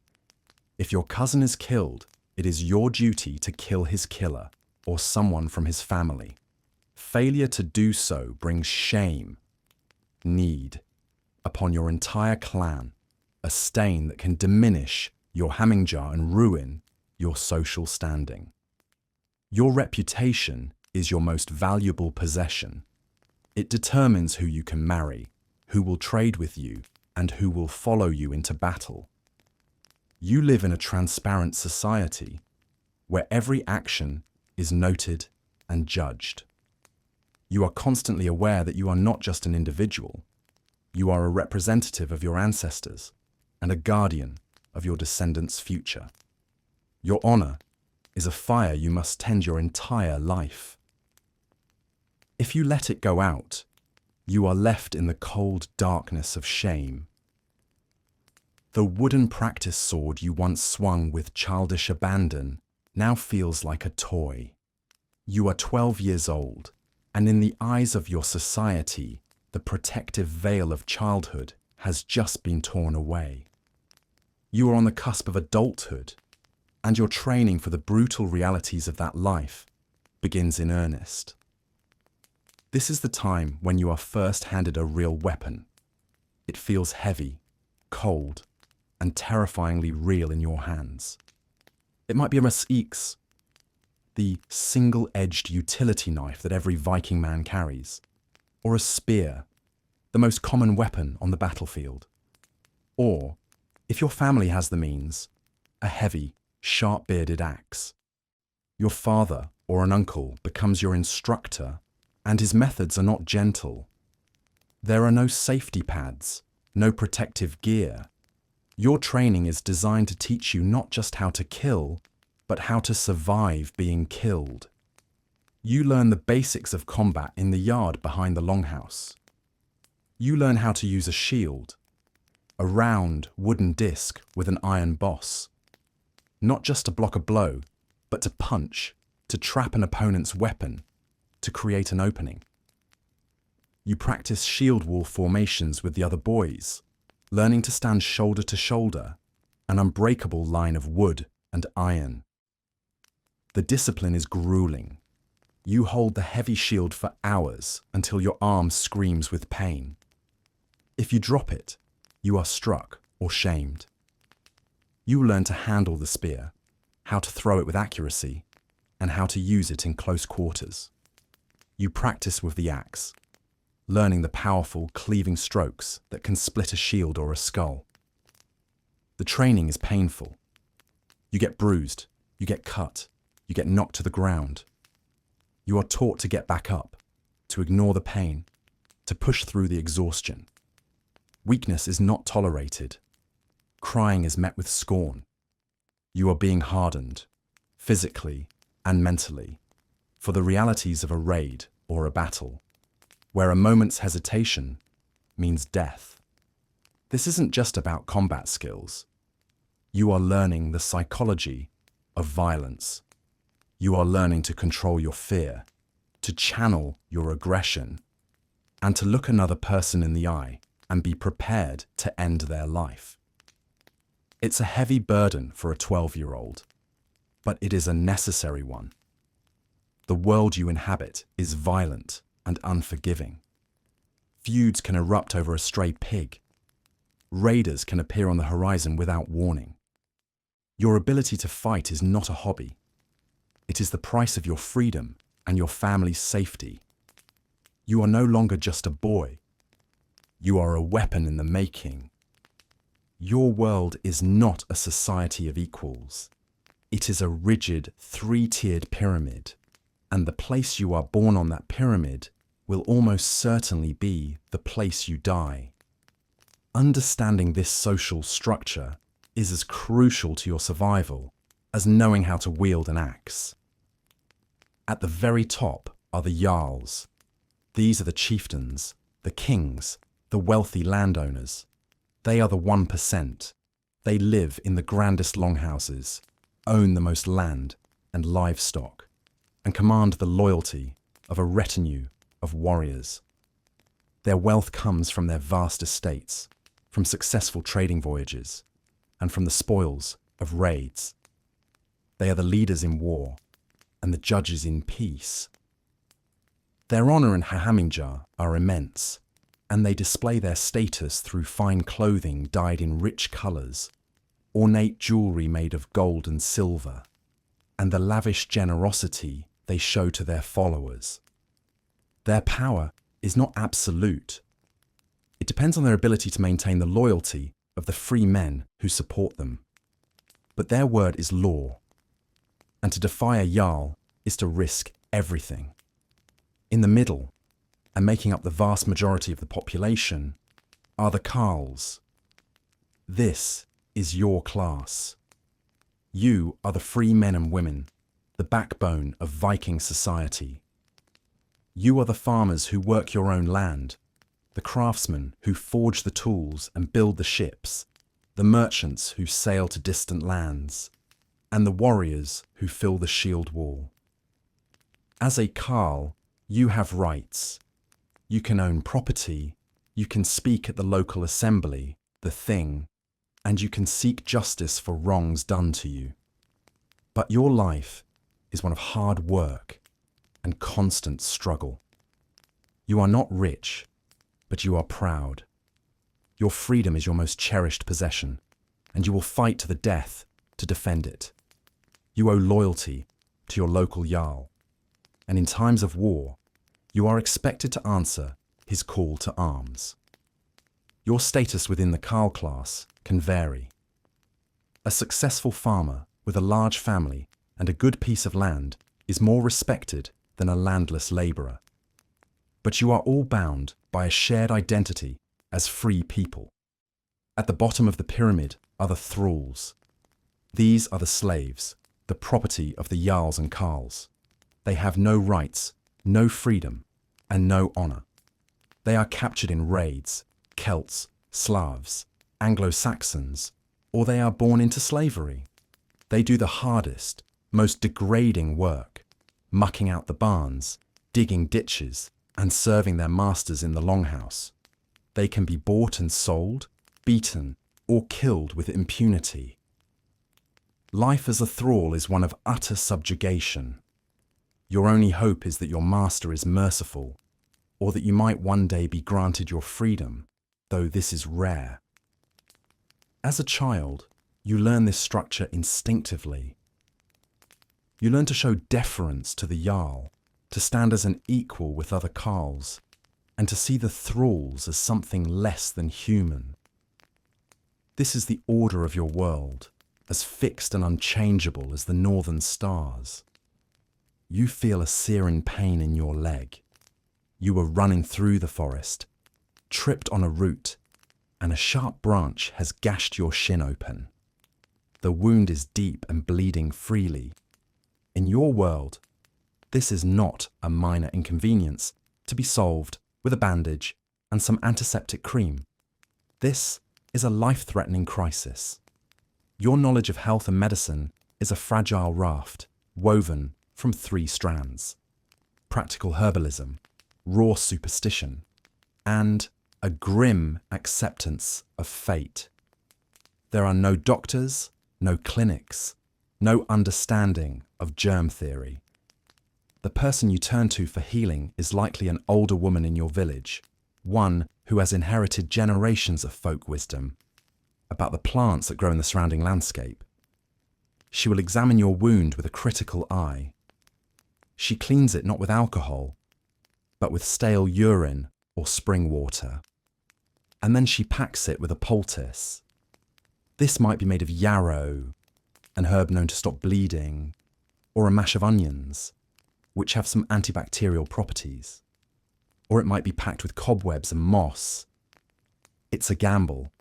If your cousin is killed, it is your duty to kill his killer or someone from his family. Failure to do so brings shame, need, upon your entire clan, a stain that can diminish your Hamingjar and ruin your social standing. Your reputation is your most valuable possession. It determines who you can marry, who will trade with you, and who will follow you into battle. You live in a transparent society where every action is noted and judged. You are constantly aware that you are not just an individual. You are a representative of your ancestors and a guardian of your descendants' future. Your honor is a fire you must tend your entire life. If you let it go out, you are left in the cold darkness of shame. The wooden practice sword you once swung with childish abandon now feels like a toy. You are 12 years old, and in the eyes of your society, the protective veil of childhood has just been torn away. You are on the cusp of adulthood, and your training for the brutal realities of that life begins in earnest. This is the time when you are first handed a real weapon. It feels heavy, cold, and terrifyingly real in your hands. It might be a Mace, the single-edged utility knife that every Viking man carries, or a spear, the most common weapon on the battlefield. Or, if your family has the means, a heavy, sharp-bearded axe. Your father or an uncle becomes your instructor, and his methods are not gentle. There are no safety pads, no protective gear. Your training is designed to teach you not just how to kill, but how to survive being killed. You learn the basics of combat in the yard behind the longhouse. You learn how to use a shield, a round wooden disc with an iron boss. Not just to block a blow, but to punch, to trap an opponent's weapon, to create an opening. You practice shield wall formations with the other boys, learning to stand shoulder to shoulder, an unbreakable line of wood and iron. The discipline is grueling. You hold the heavy shield for hours until your arm screams with pain. If you drop it, you are struck or shamed. You learn to handle the spear, how to throw it with accuracy, and how to use it in close quarters. You practice with the axe, learning the powerful, cleaving strokes that can split a shield or a skull. The training is painful. You get bruised, you get cut, you get knocked to the ground. You are taught to get back up, to ignore the pain, to push through the exhaustion. Weakness is not tolerated. Crying is met with scorn. You are being hardened, physically and mentally, for the realities of a raid or a battle, where a moment's hesitation means death. This isn't just about combat skills. You are learning the psychology of violence. You are learning to control your fear, to channel your aggression, and to look another person in the eye and be prepared to end their life. It's a heavy burden for a 12-year-old, but it is a necessary one. The world you inhabit is violent and unforgiving. Feuds can erupt over a stray pig. Raiders can appear on the horizon without warning. Your ability to fight is not a hobby. It is the price of your freedom and your family's safety. You are no longer just a boy. You are a weapon in the making. Your world is not a society of equals. It is a rigid, three-tiered pyramid, and the place you are born on that pyramid will almost certainly be the place you die. Understanding this social structure is as crucial to your survival as knowing how to wield an axe. At the very top are the Jarls. These are the chieftains, the kings, the wealthy landowners. They are the 1%. They live in the grandest longhouses, own the most land and livestock, and command the loyalty of a retinue of warriors. Their wealth comes from their vast estates, from successful trading voyages, and from the spoils of raids. They are the leaders in war and the judges in peace. Their honor and Hahaminja are immense, and they display their status through fine clothing dyed in rich colors, ornate jewelry made of gold and silver, and the lavish generosity they show to their followers. Their power is not absolute. It depends on their ability to maintain the loyalty of the free men who support them. But their word is law, and to defy a Jarl is to risk everything. In the middle, and making up the vast majority of the population, are the Carls. This is your class. You are the free men and women, the backbone of Viking society. You are the farmers who work your own land, the craftsmen who forge the tools and build the ships, the merchants who sail to distant lands, and the warriors who fill the shield wall. As a Carl, you have rights. You can own property, you can speak at the local assembly, the Thing, and you can seek justice for wrongs done to you. But your life is one of hard work and constant struggle. You are not rich, but you are proud. Your freedom is your most cherished possession, and you will fight to the death to defend it. You owe loyalty to your local Jarl, and in times of war, you are expected to answer his call to arms. Your status within the Carl class can vary. A successful farmer with a large family and a good piece of land is more respected than a landless labourer. But you are all bound by a shared identity as free people. At the bottom of the pyramid are the thralls. These are the slaves, the property of the Jarls and Carls. They have no rights, no freedom, and no honour. They are captured in raids, Celts, Slavs, Anglo-Saxons, or they are born into slavery. They do the hardest, most degrading work, mucking out the barns, digging ditches, and serving their masters in the longhouse. They can be bought and sold, beaten, or killed with impunity. Life as a thrall is one of utter subjugation. Your only hope is that your master is merciful, or that you might one day be granted your freedom, though this is rare. As a child, you learn this structure instinctively. You learn to show deference to the Jarl, to stand as an equal with other Carls, and to see the thralls as something less than human. This is the order of your world, as fixed and unchangeable as the northern stars. You feel a searing pain in your leg. You were running through the forest, tripped on a root, and a sharp branch has gashed your shin open. The wound is deep and bleeding freely. In your world, this is not a minor inconvenience to be solved with a bandage and some antiseptic cream. This is a life-threatening crisis. Your knowledge of health and medicine is a fragile raft woven from 3 strands: practical herbalism, raw superstition, and a grim acceptance of fate. There are no doctors, no clinics, no understanding of germ theory. The person you turn to for healing is likely an older woman in your village, one who has inherited generations of folk wisdom about the plants that grow in the surrounding landscape. She will examine your wound with a critical eye. She cleans it not with alcohol, but with stale urine or spring water. And then she packs it with a poultice. This might be made of yarrow, an herb known to stop bleeding, or a mash of onions, which have some antibacterial properties. Or it might be packed with cobwebs and moss. It's a gamble.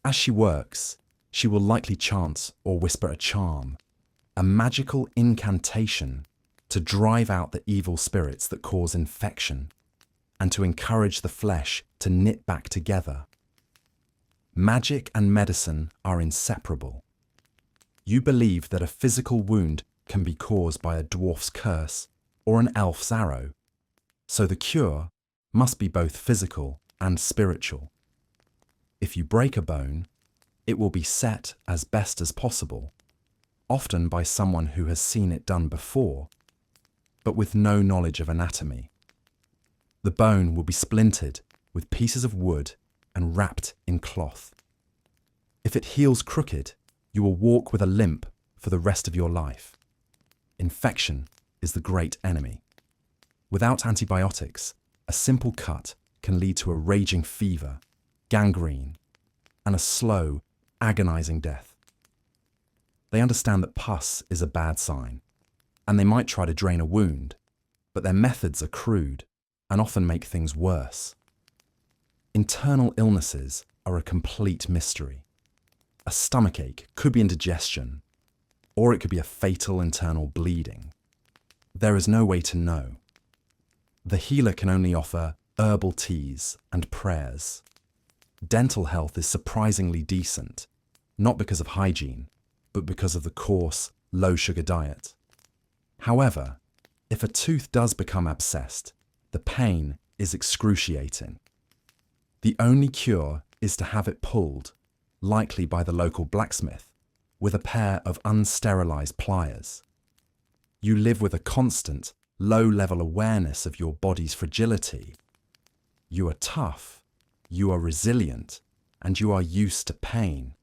As she works, she will likely chant or whisper a charm, a magical incantation to drive out the evil spirits that cause infection and to encourage the flesh to knit back together. Magic and medicine are inseparable. You believe that a physical wound can be caused by a dwarf's curse or an elf's arrow, so the cure must be both physical and spiritual. If you break a bone, it will be set as best as possible, often by someone who has seen it done before, but with no knowledge of anatomy. The bone will be splintered with pieces of wood and wrapped in cloth. If it heals crooked, you will walk with a limp for the rest of your life. Infection is the great enemy. Without antibiotics, a simple cut can lead to a raging fever, gangrene, and a slow, agonizing death. They understand that pus is a bad sign, and they might try to drain a wound, but their methods are crude and often make things worse. Internal illnesses are a complete mystery. A stomachache could be indigestion, or it could be a fatal internal bleeding. There is no way to know. The healer can only offer herbal teas and prayers. Dental health is surprisingly decent, not because of hygiene, but because of the coarse, low-sugar diet. However, if a tooth does become abscessed, the pain is excruciating. The only cure is to have it pulled, likely by the local blacksmith, with a pair of unsterilized pliers. You live with a constant, low-level awareness of your body's fragility. You are tough, you are resilient, and you are used to pain.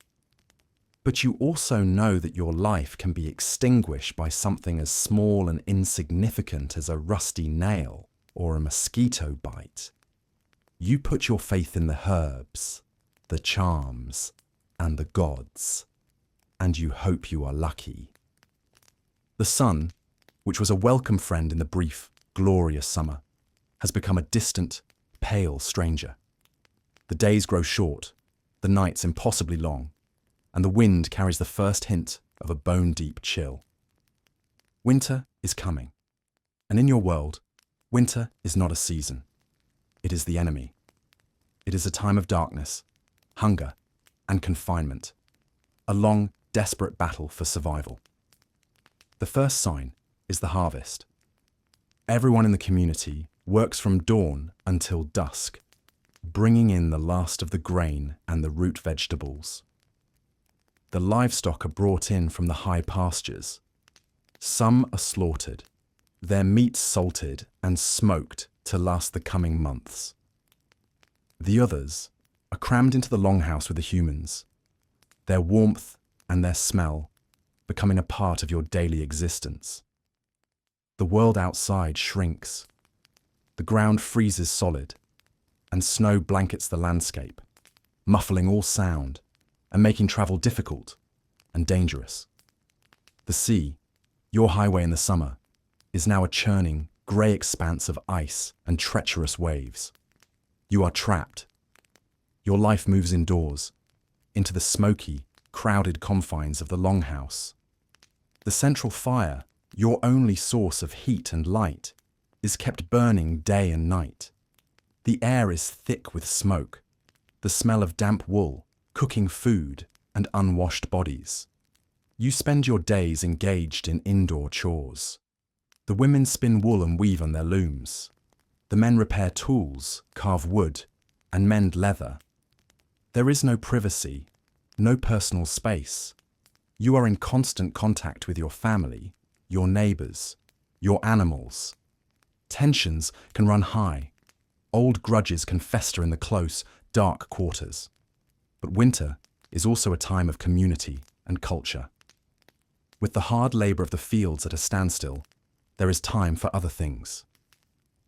But you also know that your life can be extinguished by something as small and insignificant as a rusty nail or a mosquito bite. You put your faith in the herbs, the charms, and the gods, and you hope you are lucky. The sun, which was a welcome friend in the brief, glorious summer, has become a distant, pale stranger. The days grow short, the nights impossibly long, and the wind carries the first hint of a bone-deep chill. Winter is coming, and in your world, winter is not a season. It is the enemy. It is a time of darkness, hunger, and confinement, a long, desperate battle for survival. The first sign is the harvest. Everyone in the community works from dawn until dusk, bringing in the last of the grain and the root vegetables. The livestock are brought in from the high pastures. Some are slaughtered, their meat salted and smoked to last the coming months. The others are crammed into the longhouse with the humans, their warmth and their smell becoming a part of your daily existence. The world outside shrinks. The ground freezes solid, and snow blankets the landscape, muffling all sound and making travel difficult and dangerous. The sea, your highway in the summer, is now a churning, grey expanse of ice and treacherous waves. You are trapped. Your life moves indoors, into the smoky, crowded confines of the longhouse. The central fire, your only source of heat and light, is kept burning day and night. The air is thick with smoke, the smell of damp wool, cooking food, and unwashed bodies. You spend your days engaged in indoor chores. The women spin wool and weave on their looms. The men repair tools, carve wood, and mend leather. There is no privacy, no personal space. You are in constant contact with your family, your neighbors, your animals. Tensions can run high. Old grudges can fester in the close, dark quarters. But winter is also a time of community and culture. With the hard labor of the fields at a standstill, there is time for other things.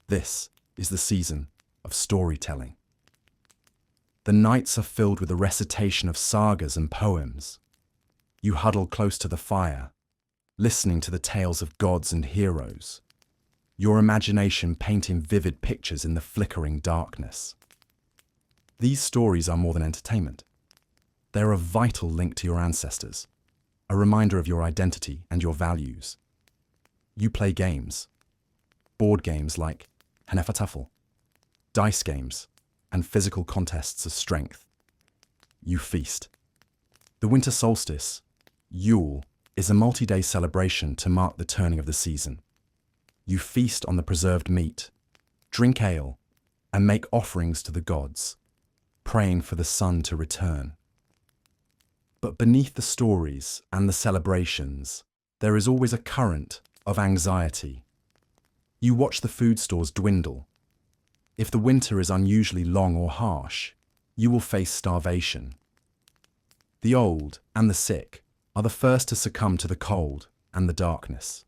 This is the season of storytelling. The nights are filled with the recitation of sagas and poems. You huddle close to the fire, listening to the tales of gods and heroes, your imagination painting vivid pictures in the flickering darkness. These stories are more than entertainment. They're a vital link to your ancestors, a reminder of your identity and your values. You play games, board games like Hnefatafel, dice games, and physical contests of strength. You feast. The winter solstice, Yule, is a multi-day celebration to mark the turning of the season. You feast on the preserved meat, drink ale, and make offerings to the gods, praying for the sun to return. But beneath the stories and the celebrations, there is always a current of anxiety. You watch the food stores dwindle. If the winter is unusually long or harsh, you will face starvation. The old and the sick are the first to succumb to the cold and the darkness.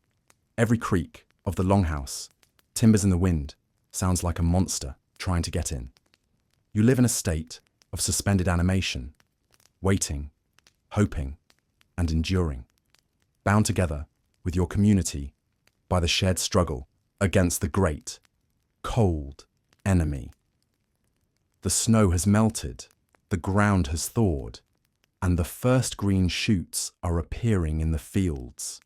Every creak of the longhouse, timbers in the wind, sounds like a monster trying to get in. You live in a state of suspended animation, waiting, hoping, and enduring, bound together with your community by the shared struggle against the great, cold enemy. The snow has melted, the ground has thawed, and the first green shoots are appearing in the fields.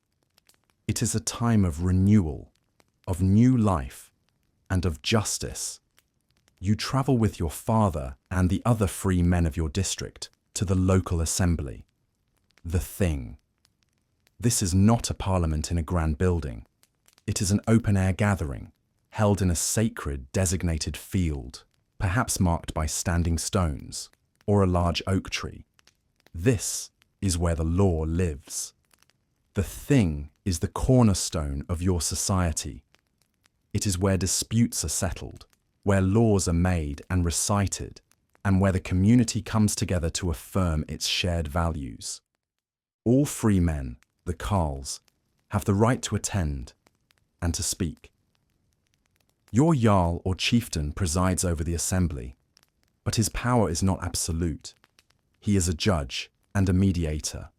It is a time of renewal, of new life, and of justice. You travel with your father and the other free men of your district to the local assembly, the Thing. This is not a parliament in a grand building. It is an open-air gathering, held in a sacred designated field, perhaps marked by standing stones or a large oak tree. This is where the law lives. The Thing is the cornerstone of your society. It is where disputes are settled, where laws are made and recited, and where the community comes together to affirm its shared values. All free men, the Carls, have the right to attend and to speak. Your Jarl or chieftain presides over the assembly, but his power is not absolute. He is a judge and a mediator,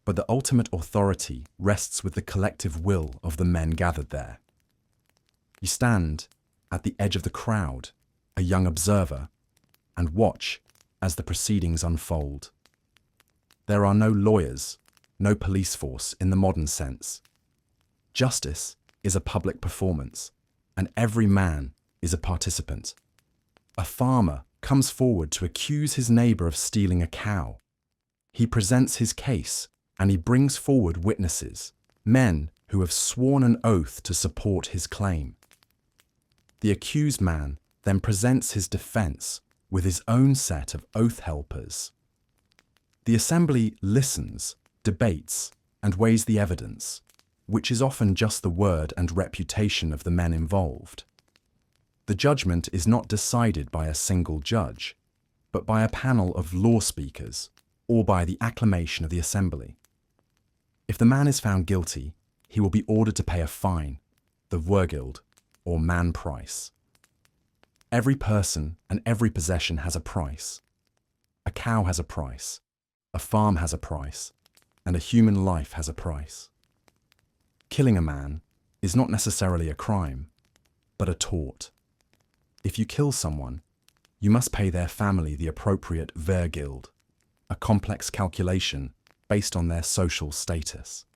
but the ultimate authority rests with the collective will of the men gathered there. You stand at the edge of the crowd, a young observer, and watch as the proceedings unfold. There are no lawyers, no police force in the modern sense. Justice is a public performance, and every man is a participant. A farmer comes forward to accuse his neighbor of stealing a cow. He presents his case, and he brings forward witnesses, men who have sworn an oath to support his claim. The accused man then presents his defense with his own set of oath helpers. The assembly listens, debates, and weighs the evidence, which is often just the word and reputation of the men involved. The judgment is not decided by a single judge, but by a panel of law speakers, or by the acclamation of the assembly. If the man is found guilty, he will be ordered to pay a fine, the wergild, or man price. Every person and every possession has a price. A cow has a price, a farm has a price, and a human life has a price. Killing a man is not necessarily a crime, but a tort. If you kill someone, You must pay their family the appropriate vergild, a complex calculation based on their social status.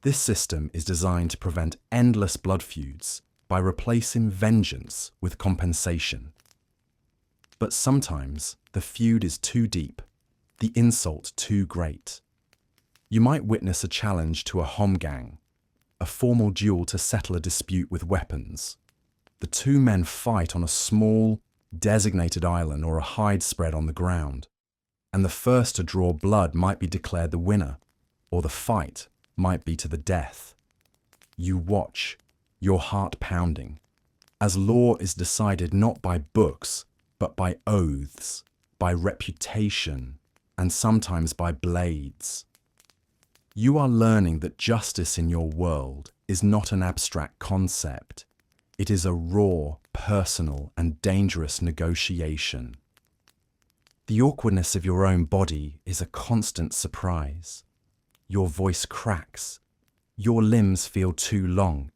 This system is designed to prevent endless blood feuds by replacing vengeance with compensation. But sometimes the feud is too deep, the insult too great. You might witness a challenge to a homgang, a formal duel to settle a dispute with weapons. The two men fight on a small, designated island or a hide spread on the ground, and the first to draw blood might be declared the winner, or the fight might be to the death. You watch, your heart pounding, as law is decided not by books, but by oaths, by reputation, and sometimes by blades. You are learning that justice in your world is not an abstract concept. It is a raw, personal, and dangerous negotiation. The awkwardness of your own body is a constant surprise. Your voice cracks, your limbs feel too long,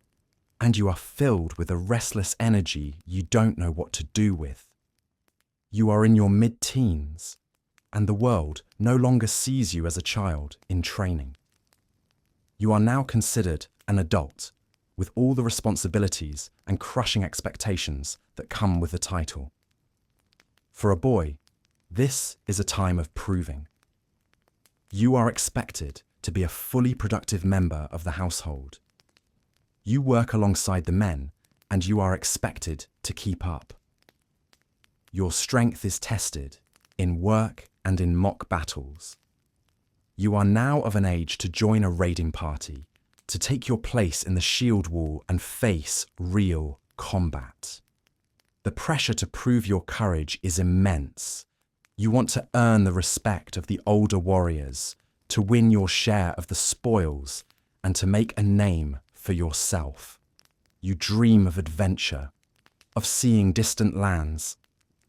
and you are filled with a restless energy you don't know what to do with. You are in your mid-teens, and the world no longer sees you as a child in training. You are now considered an adult, with all the responsibilities and crushing expectations that come with the title. For a boy, this is a time of proving. You are expected to be a fully productive member of the household. You work alongside the men, and you are expected to keep up. Your strength is tested in work and in mock battles. You are now of an age to join a raiding party, to take your place in the shield wall and face real combat. The pressure to prove your courage is immense. You want to earn the respect of the older warriors, to win your share of the spoils, and to make a name for yourself. You dream of adventure, of seeing distant lands,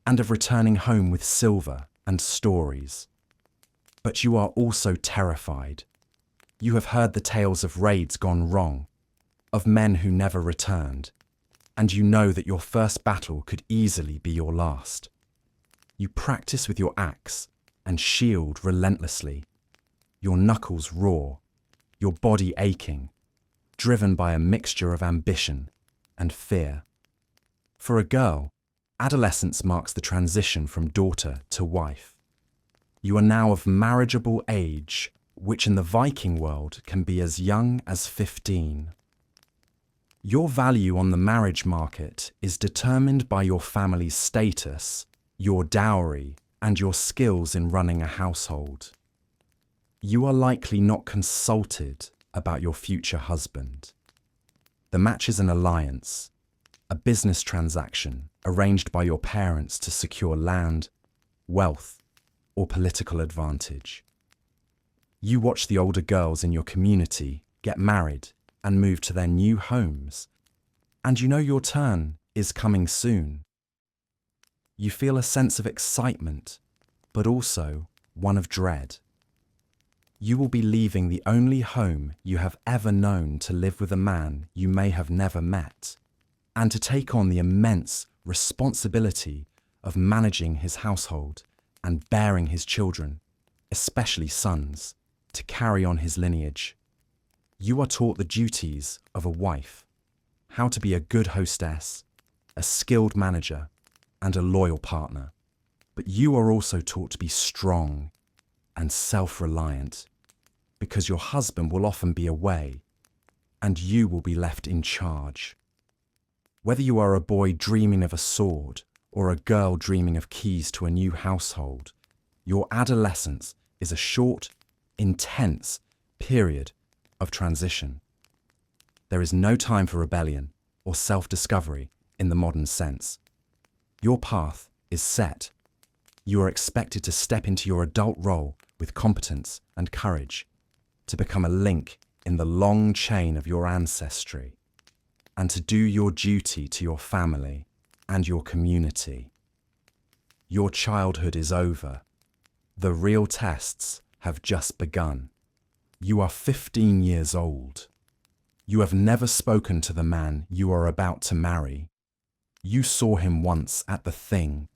and of returning home with silver and stories. But you are also terrified. You have heard the tales of raids gone wrong, of men who never returned, and you know that your first battle could easily be your last. You practice with your axe and shield relentlessly, your knuckles raw, your body aching, driven by a mixture of ambition and fear. For a girl, adolescence marks the transition from daughter to wife. You are now of marriageable age, which in the Viking world can be as young as 15. Your value on the marriage market is determined by your family's status, your dowry, and your skills in running a household. You are likely not consulted about your future husband. The match is an alliance, a business transaction arranged by your parents to secure land, wealth, or political advantage. You watch the older girls in your community get married and move to their new homes, and you know your turn is coming soon. You feel a sense of excitement, but also one of dread. You will be leaving the only home you have ever known to live with a man you may have never met, and to take on the immense responsibility of managing his household and bearing his children, especially sons, to carry on his lineage. You are taught the duties of a wife, how to be a good hostess, a skilled manager, and a loyal partner. But you are also taught to be strong and self-reliant, because your husband will often be away, and you will be left in charge. Whether you are a boy dreaming of a sword or a girl dreaming of keys to a new household, your adolescence is a short, intense period of transition. There is no time for rebellion or self-discovery in the modern sense. Your path is set. You are expected to step into your adult role with competence and courage, to become a link in the long chain of your ancestry, and to do your duty to your family and your community. Your childhood is over. The real tests have just begun. You are 15 years old. You have never spoken to the man you are about to marry. You saw him once at the Thing,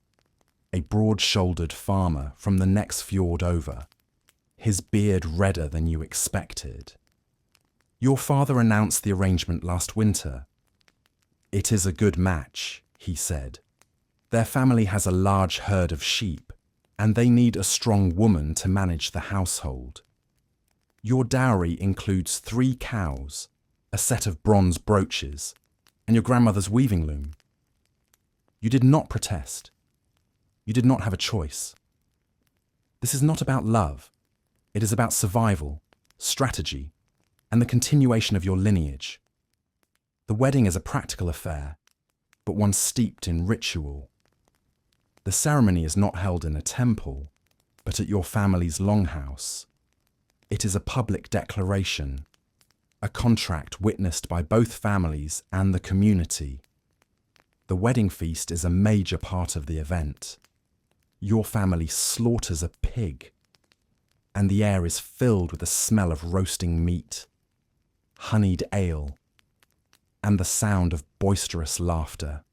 a broad-shouldered farmer from the next fjord over, his beard redder than you expected. Your father announced the arrangement last winter. It is a good match, he said. Their family has a large herd of sheep, and they need a strong woman to manage the household. Your dowry includes 3 cows, a set of bronze brooches, and your grandmother's weaving loom. You did not protest. You did not have a choice. This is not about love. It is about survival, strategy, and the continuation of your lineage. The wedding is a practical affair, but one steeped in ritual. The ceremony is not held in a temple, but at your family's longhouse. It is a public declaration, a contract witnessed by both families and the community. The wedding feast is a major part of the event. Your family slaughters a pig, and the air is filled with the smell of roasting meat, honeyed ale, and the sound of boisterous laughter.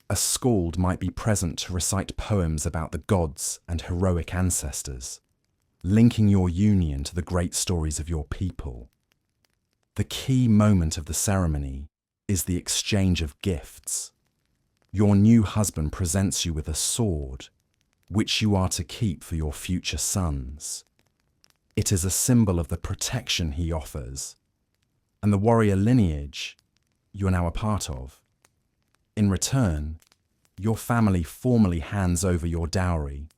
A skald might be present to recite poems about the gods and heroic ancestors, linking your union to the great stories of your people. The key moment of the ceremony is the exchange of gifts. Your new husband presents you with a sword, which you are to keep for your future sons. It is a symbol of the protection he offers, and the warrior lineage you are now a part of. In return, your family formally hands over your dowry.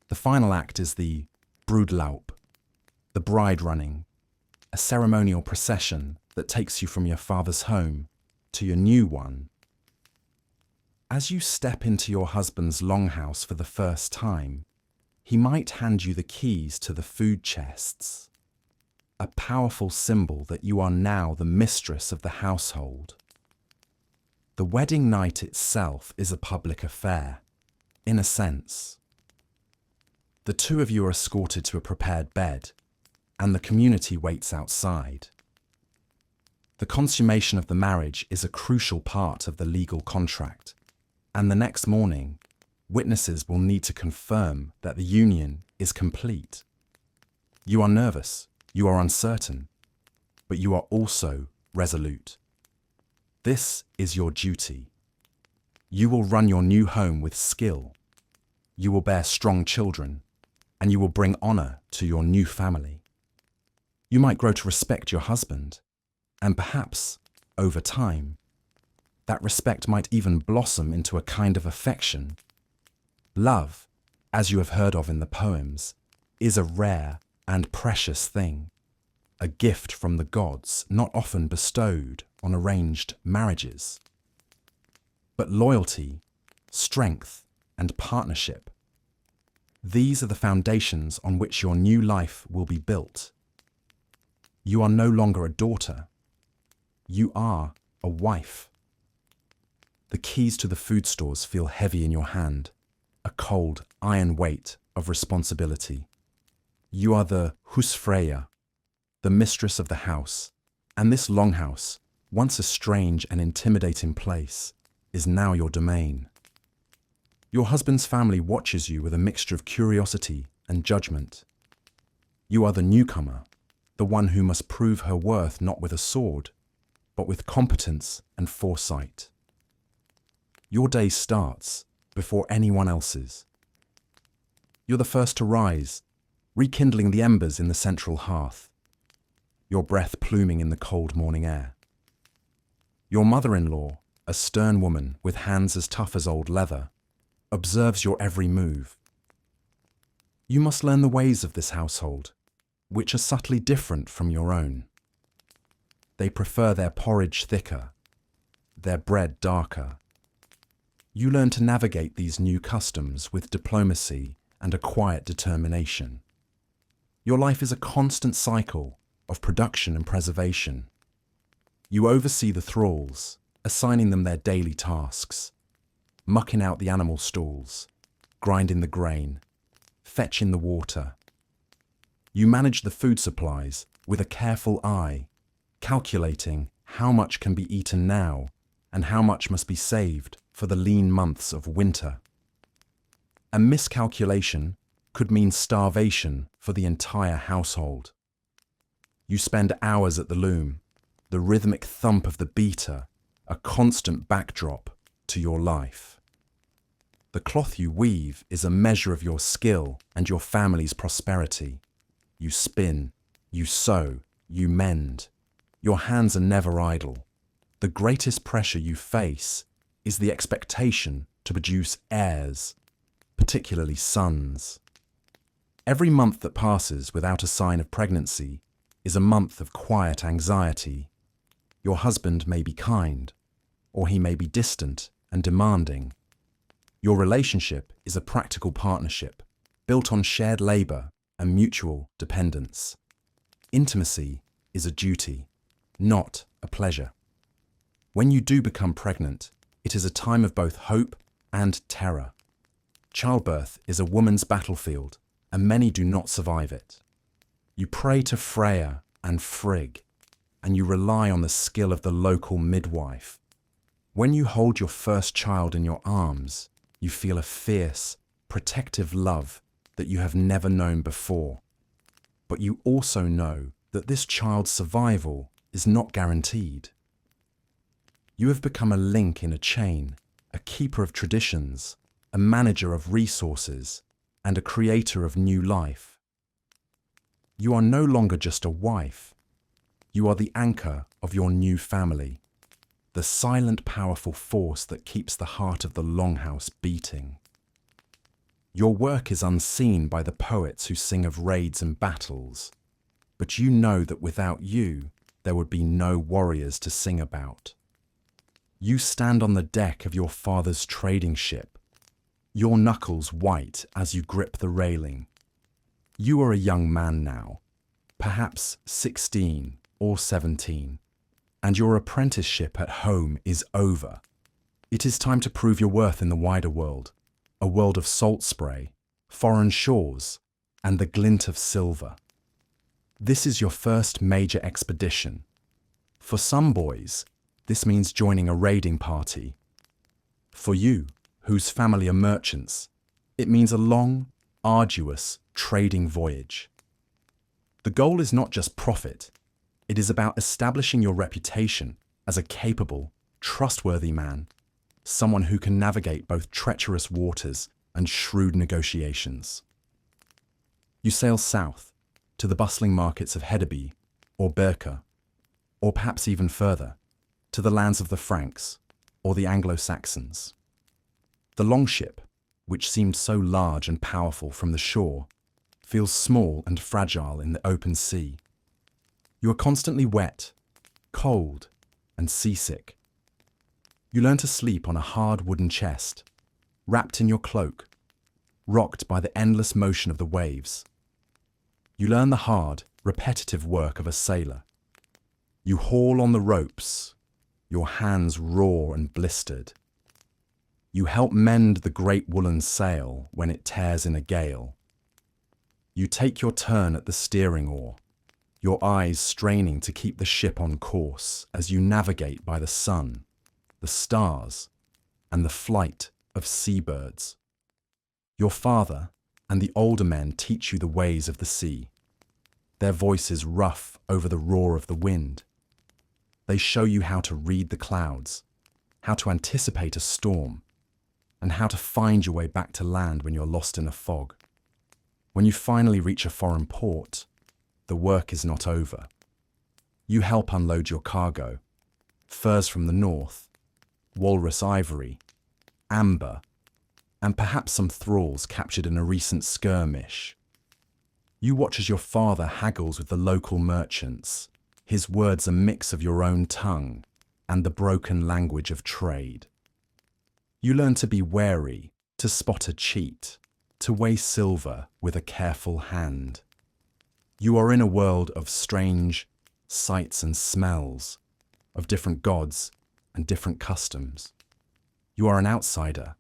The final act is the brudeloop, the bride running, a ceremonial procession that takes you from your father's home to your new one. As you step into your husband's longhouse for the first time, he might hand you the keys to the food chests, a powerful symbol that you are now the mistress of the household. The wedding night itself is a public affair, in a sense. The 2 of you are escorted to a prepared bed, and the community waits outside. The consummation of the marriage is a crucial part of the legal contract, and the next morning, witnesses will need to confirm that the union is complete. You are nervous, you are uncertain, but you are also resolute. This is your duty. You will run your new home with skill. You will bear strong children, and you will bring honor to your new family. You might grow to respect your husband, and perhaps, over time, that respect might even blossom into a kind of affection. Love, as you have heard of in the poems, is a rare and precious thing, a gift from the gods not often bestowed on arranged marriages. But loyalty, strength, and partnership, these are the foundations on which your new life will be built. You are no longer a daughter. You are a wife. The keys to the food stores feel heavy in your hand, a cold, iron weight of responsibility. You are the husfreyja, the mistress of the house, and this longhouse, once a strange and intimidating place, is now your domain. Your husband's family watches you with a mixture of curiosity and judgment. You are the newcomer, the one who must prove her worth not with a sword, but with competence and foresight. Your day starts before anyone else's. You're the first to rise, rekindling the embers in the central hearth, your breath pluming in the cold morning air. Your mother-in-law, a stern woman with hands as tough as old leather, observes your every move. You must learn the ways of this household, which are subtly different from your own. They prefer their porridge thicker, their bread darker. You learn to navigate these new customs with diplomacy and a quiet determination. Your life is a constant cycle of production and preservation. You oversee the thralls, assigning them their daily tasks, mucking out the animal stalls, grinding the grain, fetching the water. You manage the food supplies with a careful eye, calculating how much can be eaten now and how much must be saved for the lean months of winter. A miscalculation could mean starvation for the entire household. You spend hours at the loom, the rhythmic thump of the beater, a constant backdrop to your life. The cloth you weave is a measure of your skill and your family's prosperity. You spin, you sew, you mend. Your hands are never idle. The greatest pressure you face is the expectation to produce heirs, particularly sons. Every month that passes without a sign of pregnancy is a month of quiet anxiety. Your husband may be kind, or he may be distant and demanding. Your relationship is a practical partnership, built on shared labor and mutual dependence. Intimacy is a duty, not a pleasure. When you do become pregnant, it is a time of both hope and terror. Childbirth is a woman's battlefield, and many do not survive it. You pray to Freya and Frigg, and you rely on the skill of the local midwife. When you hold your first child in your arms, you feel a fierce, protective love that you have never known before. But you also know that this child's survival is not guaranteed. You have become a link in a chain, a keeper of traditions, a manager of resources, and a creator of new life. You are no longer just a wife. You are the anchor of your new family, the silent, powerful force that keeps the heart of the Longhouse beating. Your work is unseen by the poets who sing of raids and battles, but you know that without you, there would be no warriors to sing about. You stand on the deck of your father's trading ship, your knuckles white as you grip the railing. You are a young man now, perhaps 16 or 17, and your apprenticeship at home is over. It is time to prove your worth in the wider world, a world of salt spray, foreign shores, and the glint of silver. This is your first major expedition. For some boys, this means joining a raiding party. For you, whose family are merchants, it means a long, arduous trading voyage. The goal is not just profit. It is about establishing your reputation as a capable, trustworthy man, someone who can navigate both treacherous waters and shrewd negotiations. You sail south to the bustling markets of Hedeby or Berka, or perhaps even further, to the lands of the Franks or the Anglo-Saxons. The longship, which seemed so large and powerful from the shore, feels small and fragile in the open sea. You are constantly wet, cold, and seasick. You learn to sleep on a hard wooden chest, wrapped in your cloak, rocked by the endless motion of the waves. You learn the hard, repetitive work of a sailor. You haul on the ropes, your hands raw and blistered. You help mend the great woolen sail when it tears in a gale. You take your turn at the steering oar, your eyes straining to keep the ship on course as you navigate by the sun, the stars, and the flight of seabirds. Your father and the older men teach you the ways of the sea, their voices rough over the roar of the wind. They show you how to read the clouds, how to anticipate a storm, and how to find your way back to land when you're lost in a fog. When you finally reach a foreign port, the work is not over. You help unload your cargo, furs from the north, walrus ivory, amber, and perhaps some thralls captured in a recent skirmish. You watch as your father haggles with the local merchants, his words a mix of your own tongue and the broken language of trade. You learn to be wary, to spot a cheat, to weigh silver with a careful hand. You are in a world of strange sights and smells, of different gods and different customs. You are an outsider,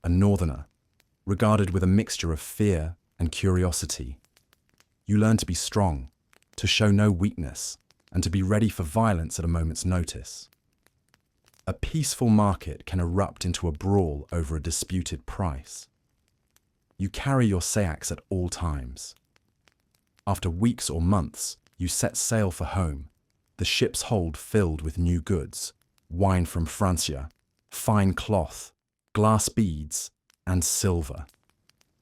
a northerner, regarded with a mixture of fear and curiosity. You learn to be strong, to show no weakness, and to be ready for violence at a moment's notice. a peaceful market can erupt into a brawl over a disputed price. You carry your sayaks at all times. After weeks or months, you set sail for home, the ship's hold filled with new goods, wine from Francia, fine cloth, glass beads, and silver.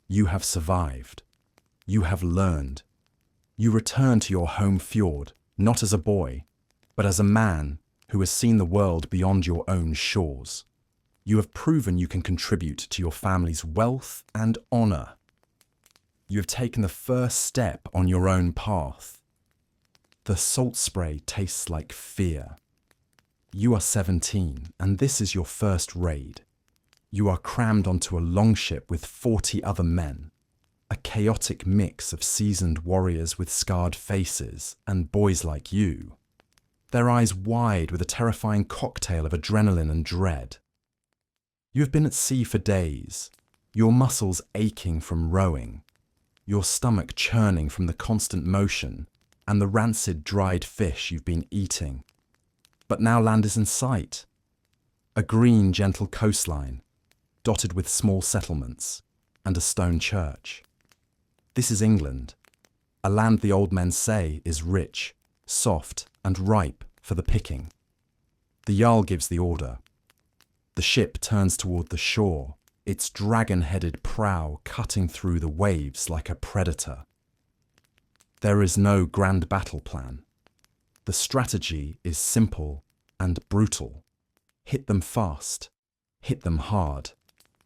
You have survived. You have learned. You return to your home fjord, not as a boy, but as a man who has seen the world beyond your own shores. You have proven you can contribute to your family's wealth and honor. You have taken the first step on your own path. The salt spray tastes like fear. You are 17, and this is your first raid. You are crammed onto a longship with 40 other men, a chaotic mix of seasoned warriors with scarred faces and boys like you, their eyes wide with a terrifying cocktail of adrenaline and dread. You have been at sea for days, your muscles aching from rowing, your stomach churning from the constant motion and the rancid dried fish you've been eating. But now land is in sight. A green, gentle coastline, dotted with small settlements, and a stone church. This is England, a land the old men say is rich, soft, and ripe for the picking. The Jarl gives the order. The ship turns toward the shore, its dragon-headed prow cutting through the waves like a predator. There is no grand battle plan. The strategy is simple and brutal. Hit them fast, hit them hard.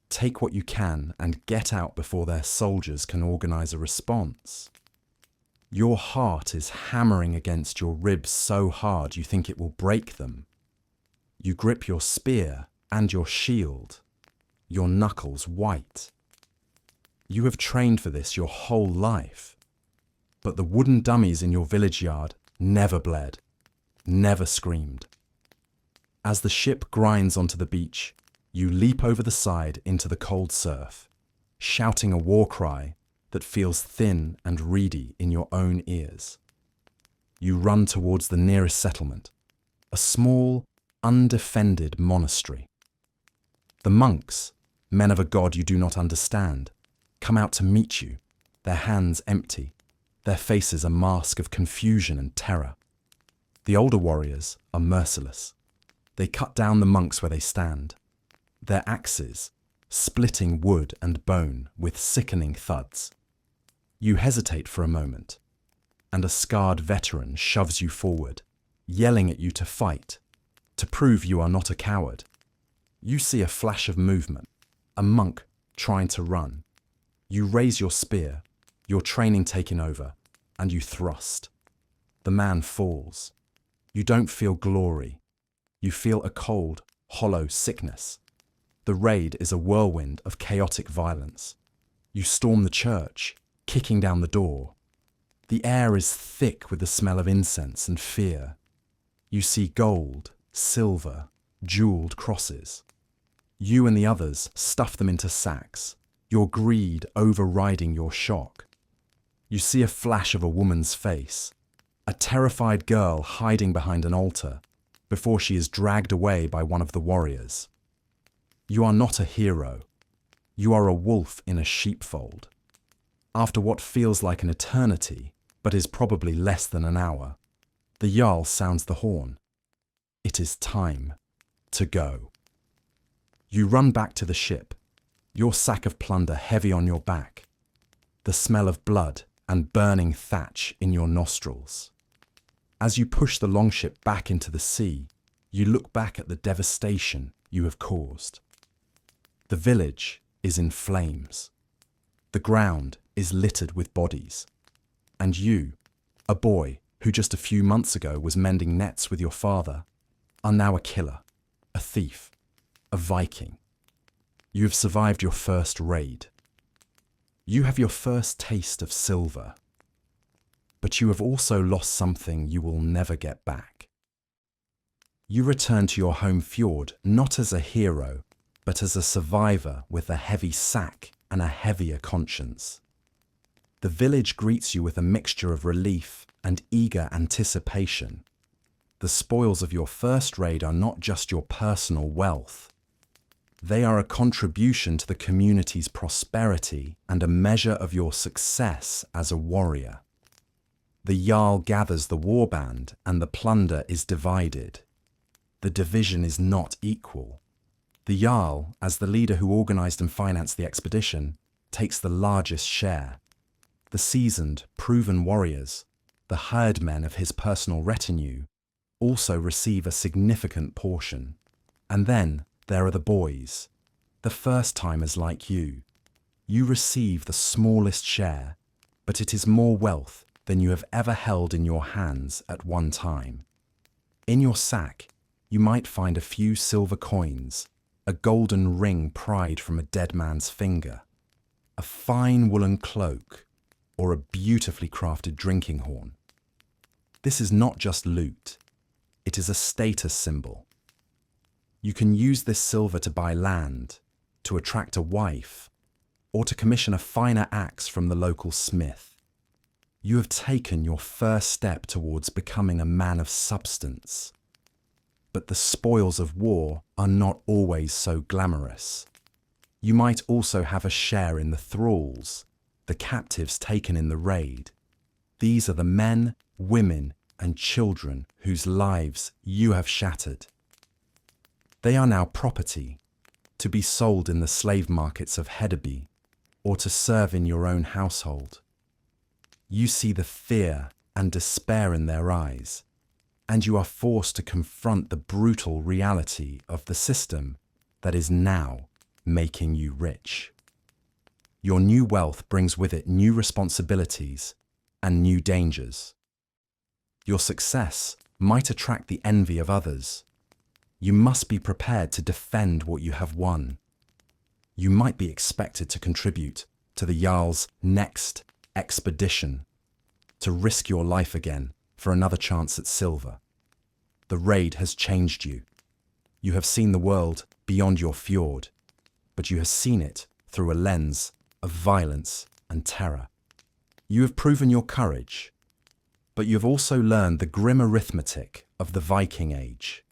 Take what you can and get out before their soldiers can organize a response. Your heart is hammering against your ribs so hard you think it will break them. You grip your spear and your shield, your knuckles white. You have trained for this your whole life, but the wooden dummies in your village yard never bled, never screamed. As the ship grinds onto the beach, you leap over the side into the cold surf, shouting a war cry that feels thin and reedy in your own ears. You run towards the nearest settlement, a small, undefended monastery. The monks, men of a god you do not understand, come out to meet you, their hands empty, their faces a mask of confusion and terror. The older warriors are merciless. They cut down the monks where they stand, their axes splitting wood and bone with sickening thuds. You hesitate for a moment, and a scarred veteran shoves you forward, yelling at you to fight, to prove you are not a coward. You see a flash of movement, a monk trying to run. You raise your spear, your training taking over, and you thrust. The man falls. You don't feel glory. You feel a cold, hollow sickness. The raid is a whirlwind of chaotic violence. You storm the church, kicking down the door. The air is thick with the smell of incense and fear. You see gold, silver, jeweled crosses. You and the others stuff them into sacks, your greed overriding your shock. You see a flash of a woman's face, a terrified girl hiding behind an altar before she is dragged away by one of the warriors. You are not a hero. You are a wolf in a sheepfold. After what feels like an eternity, but is probably less than an hour, the Jarl sounds the horn. It is time to go. You run back to the ship, your sack of plunder heavy on your back, the smell of blood and burning thatch in your nostrils. As you push the longship back into the sea, you look back at the devastation you have caused. The village is in flames. The ground is littered with bodies. And you, a boy who just a few months ago was mending nets with your father, are now a killer, a thief, a Viking. You have survived your first raid. You have your first taste of silver. But you have also lost something you will never get back. You return to your home fjord not as a hero, but as a survivor with a heavy sack and a heavier conscience. The village greets you with a mixture of relief and eager anticipation. The spoils of your first raid are not just your personal wealth. They are a contribution to the community's prosperity and a measure of your success as a warrior. The Jarl gathers the warband and the plunder is divided. The division is not equal. The Jarl, as the leader who organized and financed the expedition, takes the largest share. The seasoned, proven warriors, the herdmen of his personal retinue, also receive a significant portion. And then there are the boys, the first-timers like you. You receive the smallest share, but it is more wealth than you have ever held in your hands at one time. In your sack, you might find a few silver coins, a golden ring pried from a dead man's finger, a fine woolen cloak, or a beautifully crafted drinking horn. This is not just loot, it is a status symbol. You can use this silver to buy land, to attract a wife, or to commission a finer axe from the local smith. You have taken your first step towards becoming a man of substance. But the spoils of war are not always so glamorous. You might also have a share in the thralls, the captives taken in the raid. These are the men, women, and children whose lives you have shattered. They are now property, to be sold in the slave markets of Horde, or to serve in your own household. You see the fear and despair in their eyes, and you are forced to confront the brutal reality of the system that is now making you rich. Your new wealth brings with it new responsibilities and new dangers. Your success might attract the envy of others. You must be prepared to defend what you have won. You might be expected to contribute to the Jarl's next expedition, to risk your life again for another chance at silver. The raid has changed you. You have seen the world beyond your fjord, but you have seen it through a lens of violence and terror. You have proven your courage, but you have also learned the grim arithmetic of the Viking age.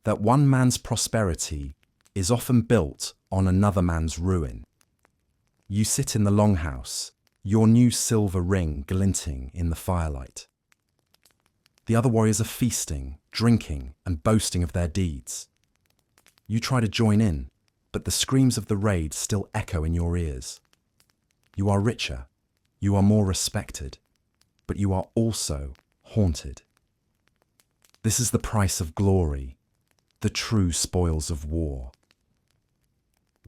That one man's prosperity is often built on another man's ruin. You sit in the longhouse, your new silver ring glinting in the firelight. The other warriors are feasting, drinking, and boasting of their deeds. You try to join in, but the screams of the raid still echo in your ears. You are richer, you are more respected, but you are also haunted. This is the price of glory, the true spoils of war.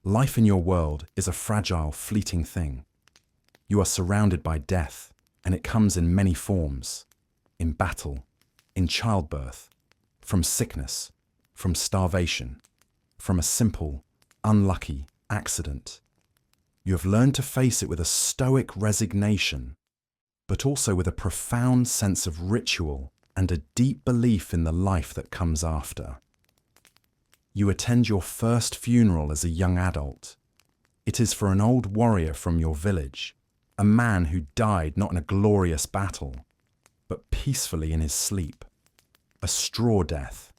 Life in your world is a fragile, fleeting thing. You are surrounded by death, and it comes in many forms. In battle, in childbirth, from sickness, from starvation, from a simple, unlucky accident. You have learned to face it with a stoic resignation, but also with a profound sense of ritual and a deep belief in the life that comes after. You attend your first funeral as a young adult. It is for an old warrior from your village, a man who died not in a glorious battle, but peacefully in his sleep. A straw death,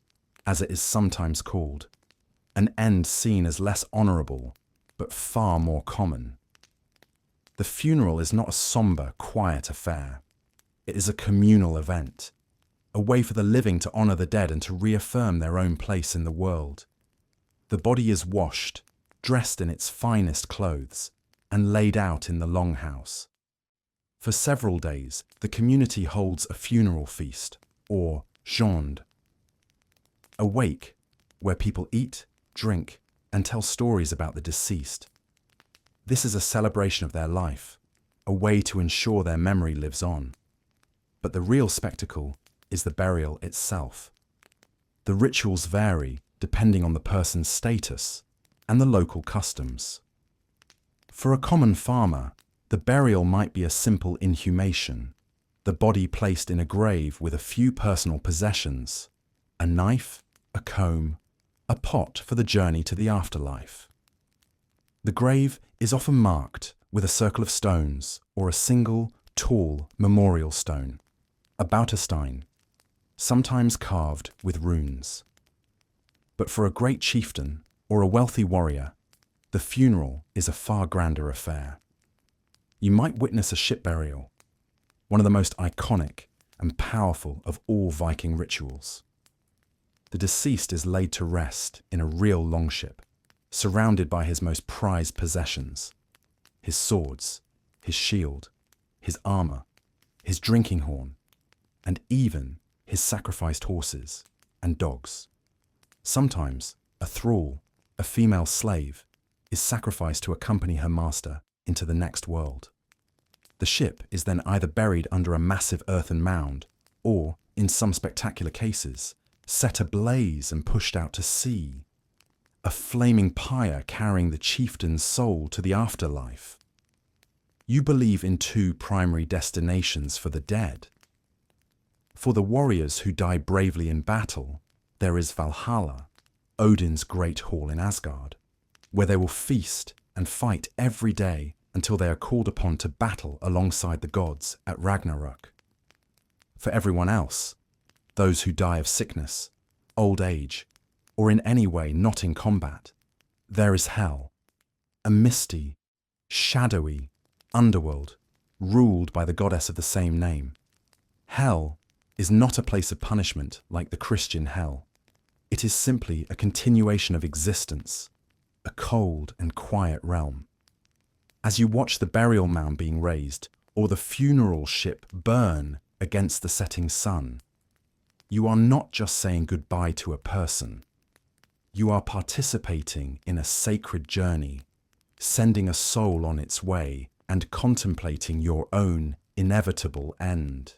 as it is sometimes called, an end seen as less honourable, but far more common. The funeral is not a sombre, quiet affair. It is a communal event, a way for the living to honour the dead and to reaffirm their own place in the world. The body is washed, dressed in its finest clothes, and laid out in the longhouse. For several days, the community holds a funeral feast, or jonde, a wake where people eat, drink, and tell stories about the deceased. This is a celebration of their life, a way to ensure their memory lives on. But the real spectacle is the burial itself. The rituals vary depending on the person's status and the local customs. For a common farmer, the burial might be a simple inhumation, the body placed in a grave with a few personal possessions, a knife, a comb, a pot for the journey to the afterlife. The grave is often marked with a circle of stones or a single, tall memorial stone, a Bauterstein. sometimes carved with runes. But for a great chieftain or a wealthy warrior, the funeral is a far grander affair. You might witness a ship burial, one of the most iconic and powerful of all Viking rituals. The deceased is laid to rest in a real longship, surrounded by his most prized possessions: his swords, his shield, his armor, his drinking horn, and even his sacrificed horses and dogs. Sometimes a thrall, a female slave, is sacrificed to accompany her master into the next world. The ship is then either buried under a massive earthen mound or, in some spectacular cases, set ablaze and pushed out to sea, a flaming pyre carrying the chieftain's soul to the afterlife. You believe in two primary destinations for the dead. For the warriors who die bravely in battle, there is Valhalla, Odin's great hall in Asgard, where they will feast and fight every day until they are called upon to battle alongside the gods at Ragnarok. For everyone else, those who die of sickness, old age, or in any way not in combat, there is Hell, a misty, shadowy underworld ruled by the goddess of the same name. Hell is not a place of punishment like the Christian hell. It is simply a continuation of existence, a cold and quiet realm. As you watch the burial mound being raised or the funeral ship burn against the setting sun, you are not just saying goodbye to a person. You are participating in a sacred journey, sending a soul on its way and contemplating your own inevitable end.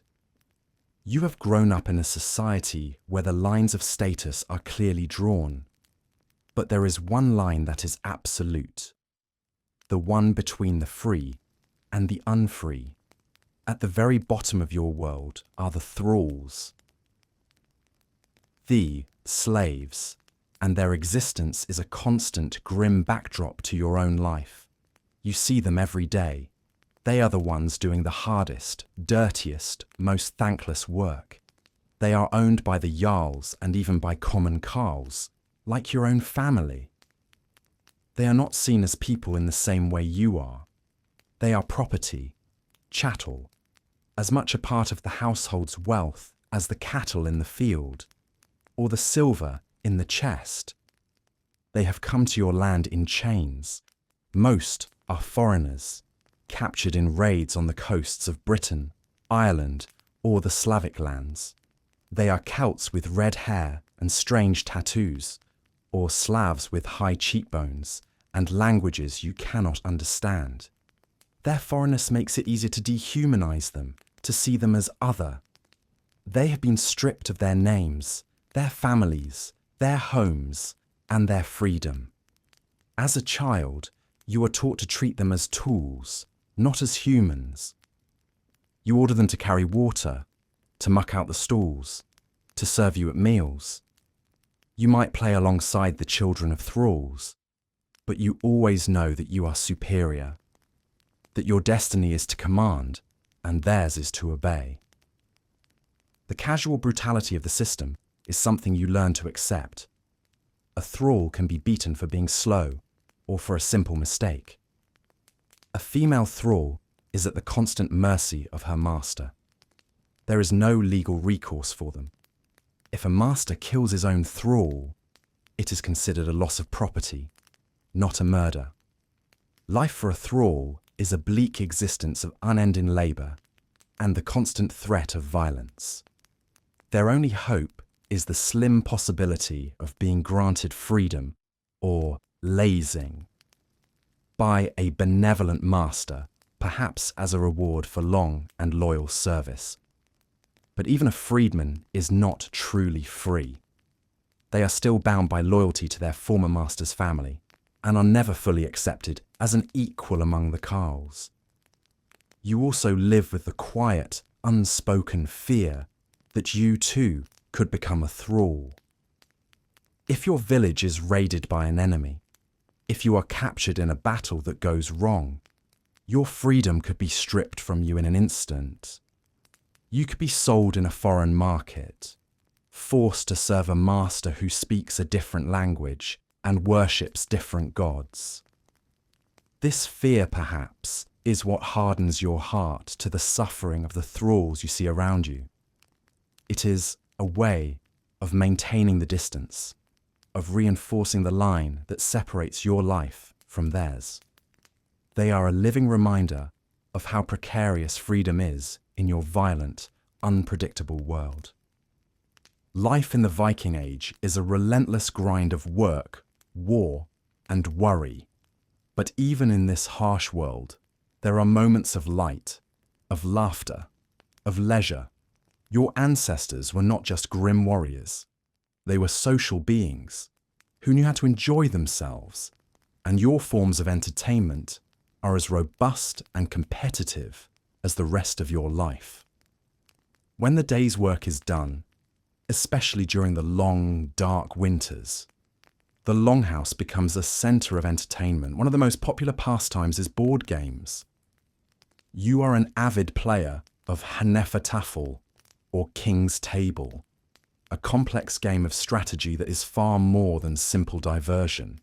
You have grown up in a society where the lines of status are clearly drawn, but there is one line that is absolute, the one between the free and the unfree. At the very bottom of your world are the thralls, the slaves, and their existence is a constant grim backdrop to your own life. You see them every day. They are the ones doing the hardest, dirtiest, most thankless work. They are owned by the jarls and even by common carls, like your own family. They are not seen as people in the same way you are. They are property, chattel, as much a part of the household's wealth as the cattle in the field, or the silver in the chest. They have come to your land in chains. Most are foreigners, captured in raids on the coasts of Britain, Ireland, or the Slavic lands. They are Celts with red hair and strange tattoos, or Slavs with high cheekbones and languages you cannot understand. Their foreignness makes it easier to dehumanize them, to see them as other. They have been stripped of their names, their families, their homes, and their freedom. As a child, you are taught to treat them as tools, not as humans. You order them to carry water, to muck out the stalls, to serve you at meals. You might play alongside the children of thralls, but you always know that you are superior, that your destiny is to command and theirs is to obey. The casual brutality of the system is something you learn to accept. A thrall can be beaten for being slow or for a simple mistake. A female thrall is at the constant mercy of her master. There is no legal recourse for them. If a master kills his own thrall, it is considered a loss of property, not a murder. Life for a thrall is a bleak existence of unending labour and the constant threat of violence. Their only hope is the slim possibility of being granted freedom, or lazing, by a benevolent master, perhaps as a reward for long and loyal service. But even a freedman is not truly free. They are still bound by loyalty to their former master's family, and are never fully accepted as an equal among the carls. You also live with the quiet, unspoken fear that you too could become a thrall. If your village is raided by an enemy, if you are captured in a battle that goes wrong, your freedom could be stripped from you in an instant. You could be sold in a foreign market, forced to serve a master who speaks a different language and worships different gods. This fear, perhaps, is what hardens your heart to the suffering of the thralls you see around you. It is a way of maintaining the distance, of reinforcing the line that separates your life from theirs. They are a living reminder of how precarious freedom is in your violent, unpredictable world. Life in the Viking Age is a relentless grind of work, war, and worry. But even in this harsh world, there are moments of light, of laughter, of leisure. Your ancestors were not just grim warriors. They were social beings who knew how to enjoy themselves, and your forms of entertainment are as robust and competitive as the rest of your life. When the day's work is done, especially during the long, dark winters, the longhouse becomes a centre of entertainment. One of the most popular pastimes is board games. You are an avid player of Hnefatafl, or King's Table, a complex game of strategy that is far more than simple diversion.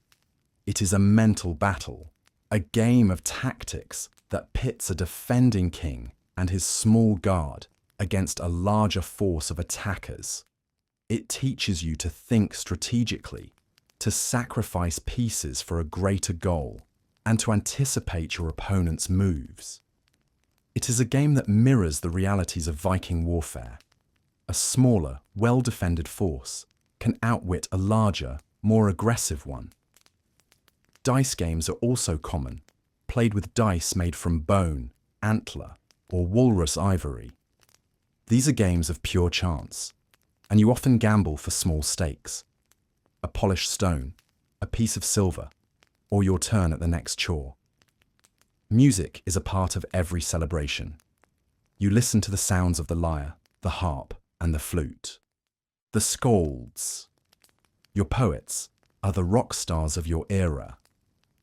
It is a mental battle, a game of tactics that pits a defending king and his small guard against a larger force of attackers. It teaches you to think strategically, to sacrifice pieces for a greater goal, and to anticipate your opponent's moves. It is a game that mirrors the realities of Viking warfare. A smaller, well-defended force can outwit a larger, more aggressive one. Dice games are also common, played with dice made from bone, antler, or walrus ivory. These are games of pure chance, and you often gamble for small stakes. A polished stone, a piece of silver, or your turn at the next chore. Music is a part of every celebration. You listen to the sounds of the lyre, the harp, and the flute. The skalds, your poets, are the rock stars of your era.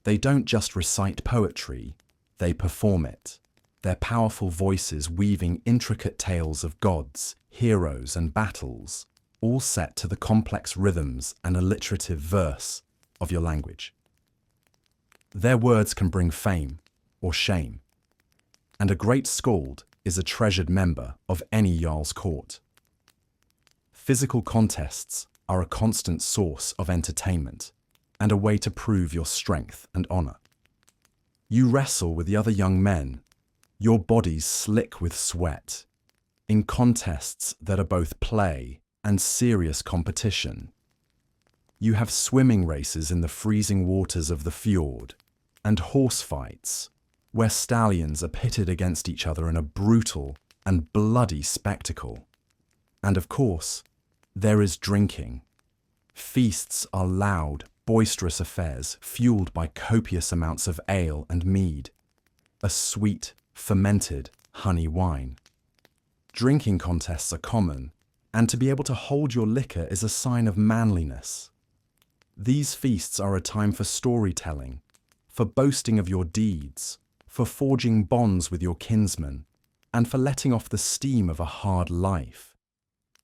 They don't just recite poetry, they perform it, their powerful voices weaving intricate tales of gods, heroes, and battles, all set to the complex rhythms and alliterative verse of your language. Their words can bring fame or shame, and a great skald is a treasured member of any jarl's court. Physical contests are a constant source of entertainment and a way to prove your strength and honor. You wrestle with the other young men, your bodies slick with sweat, in contests that are both play and serious competition. You have swimming races in the freezing waters of the fjord, and horse fights, where stallions are pitted against each other in a brutal and bloody spectacle. And of course, there is drinking. Feasts are loud, boisterous affairs fueled by copious amounts of ale and mead, a sweet, fermented honey wine. Drinking contests are common, and to be able to hold your liquor is a sign of manliness. These feasts are a time for storytelling, for boasting of your deeds, for forging bonds with your kinsmen, and for letting off the steam of a hard life.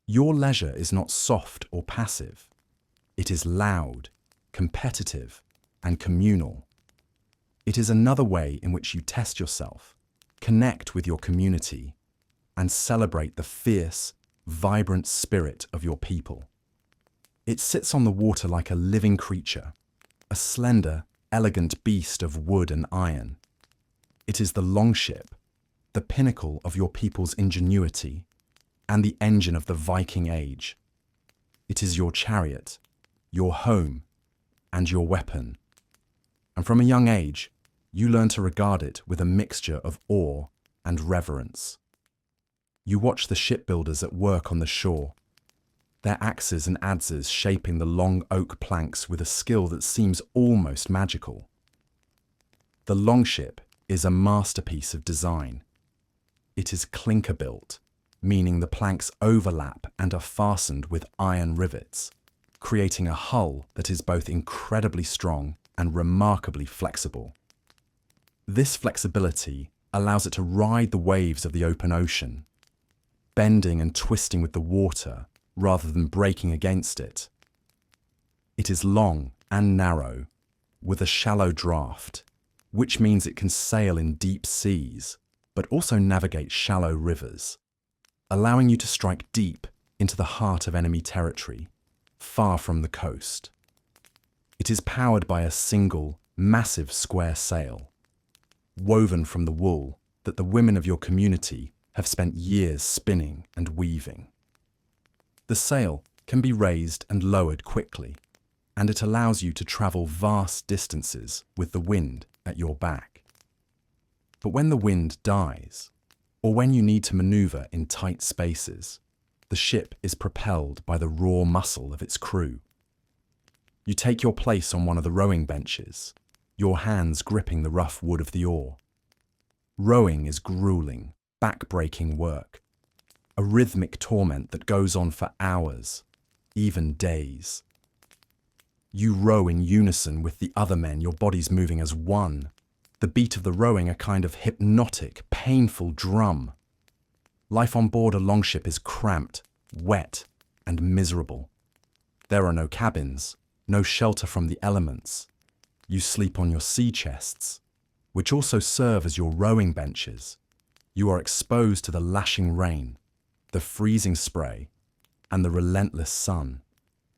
Your leisure is not soft or passive. It is loud, competitive, and communal. It is another way in which you test yourself, connect with your community, and celebrate the fierce, vibrant spirit of your people. It sits on the water like a living creature, a slender, elegant beast of wood and iron. It is the longship, the pinnacle of your people's ingenuity, and the engine of the Viking Age. It is your chariot, your home, and your weapon. And from a young age, you learn to regard it with a mixture of awe and reverence. You watch the shipbuilders at work on the shore, their axes and adzes shaping the long oak planks with a skill that seems almost magical. The longship is a masterpiece of design. It is clinker-built, meaning the planks overlap and are fastened with iron rivets, creating a hull that is both incredibly strong and remarkably flexible. This flexibility allows it to ride the waves of the open ocean, bending and twisting with the water rather than breaking against it. It is long and narrow, with a shallow draft, which means it can sail in deep seas, but also navigate shallow rivers, allowing you to strike deep into the heart of enemy territory, far from the coast. It is powered by a single, massive square sail, woven from the wool that the women of your community have spent years spinning and weaving. The sail can be raised and lowered quickly, and it allows you to travel vast distances with the wind at your back. But when the wind dies, or when you need to maneuver in tight spaces, the ship is propelled by the raw muscle of its crew. You take your place on one of the rowing benches, your hands gripping the rough wood of the oar. Rowing is grueling, back-breaking work, a rhythmic torment that goes on for hours, even days. You row in unison with the other men, your bodies moving as one, the beat of the rowing a kind of hypnotic, painful drum. Life on board a longship is cramped, wet, and miserable. There are no cabins, no shelter from the elements. You sleep on your sea chests, which also serve as your rowing benches. You are exposed to the lashing rain, the freezing spray, and the relentless sun.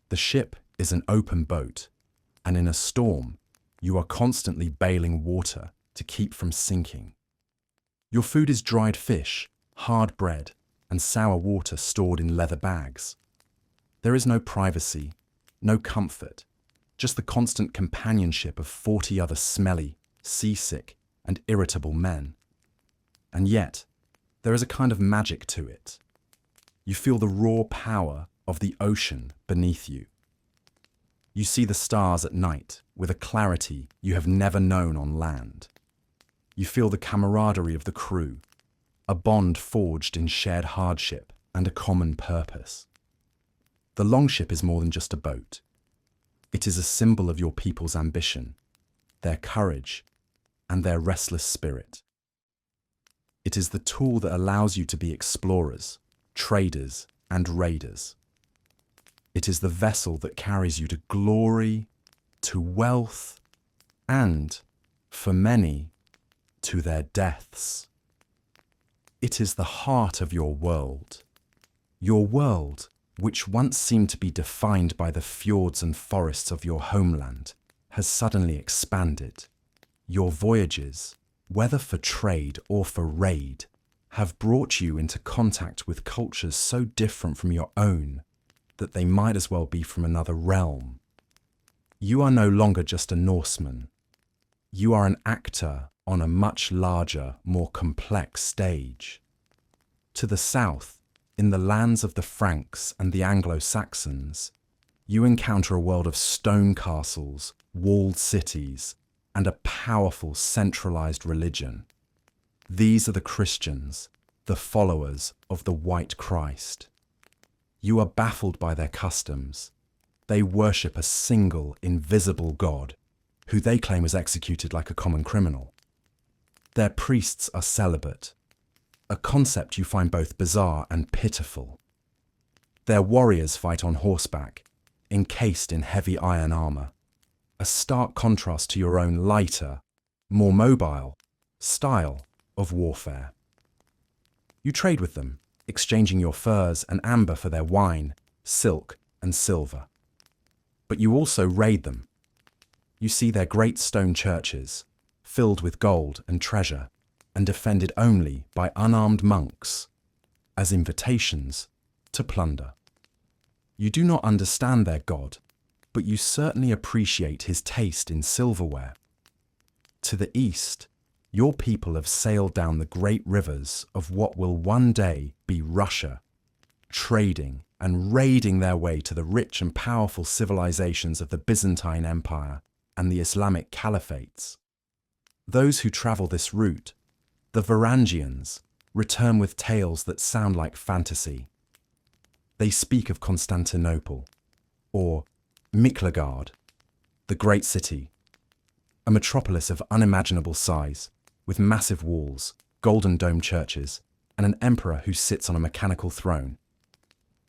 The ship is an open boat, and in a storm, you are constantly bailing water to keep from sinking. Your food is dried fish, hard bread, and sour water stored in leather bags. There is no privacy, no comfort, just the constant companionship of 40 other smelly, seasick, and irritable men. And yet, there is a kind of magic to it. You feel the raw power of the ocean beneath you. You see the stars at night with a clarity you have never known on land. You feel the camaraderie of the crew, a bond forged in shared hardship and a common purpose. The longship is more than just a boat. It is a symbol of your people's ambition, their courage, and their restless spirit. It is the tool that allows you to be explorers, traders, and raiders. It is the vessel that carries you to glory, to wealth, and, for many, to their deaths. It is the heart of your world which once seemed to be defined by the fjords and forests of your homeland, has suddenly expanded. Your voyages, whether for trade or for raid, have brought you into contact with cultures so different from your own that they might as well be from another realm. You are no longer just a Norseman. You are an actor on a much larger, more complex stage. To the south, in the lands of the Franks and the Anglo-Saxons, you encounter a world of stone castles, walled cities, and a powerful centralized religion. These are the Christians, the followers of the White Christ. You are baffled by their customs. They worship a single, invisible God, who they claim was executed like a common criminal. Their priests are celibate, a concept you find both bizarre and pitiful. Their warriors fight on horseback, encased in heavy iron armor, a stark contrast to your own lighter, more mobile style of warfare. You trade with them, exchanging your furs and amber for their wine, silk, and silver. But you also raid them. You see their great stone churches, filled with gold and treasure, and defended only by unarmed monks, as invitations to plunder. You do not understand their God, but you certainly appreciate his taste in silverware. To the east, your people have sailed down the great rivers of what will one day be Russia, trading and raiding their way to the rich and powerful civilizations of the Byzantine Empire and the Islamic caliphates. Those who travel this route, the Varangians, return with tales that sound like fantasy. They speak of Constantinople, or Miklagard, the great city, a metropolis of unimaginable size, with massive walls, golden domed churches, and an emperor who sits on a mechanical throne.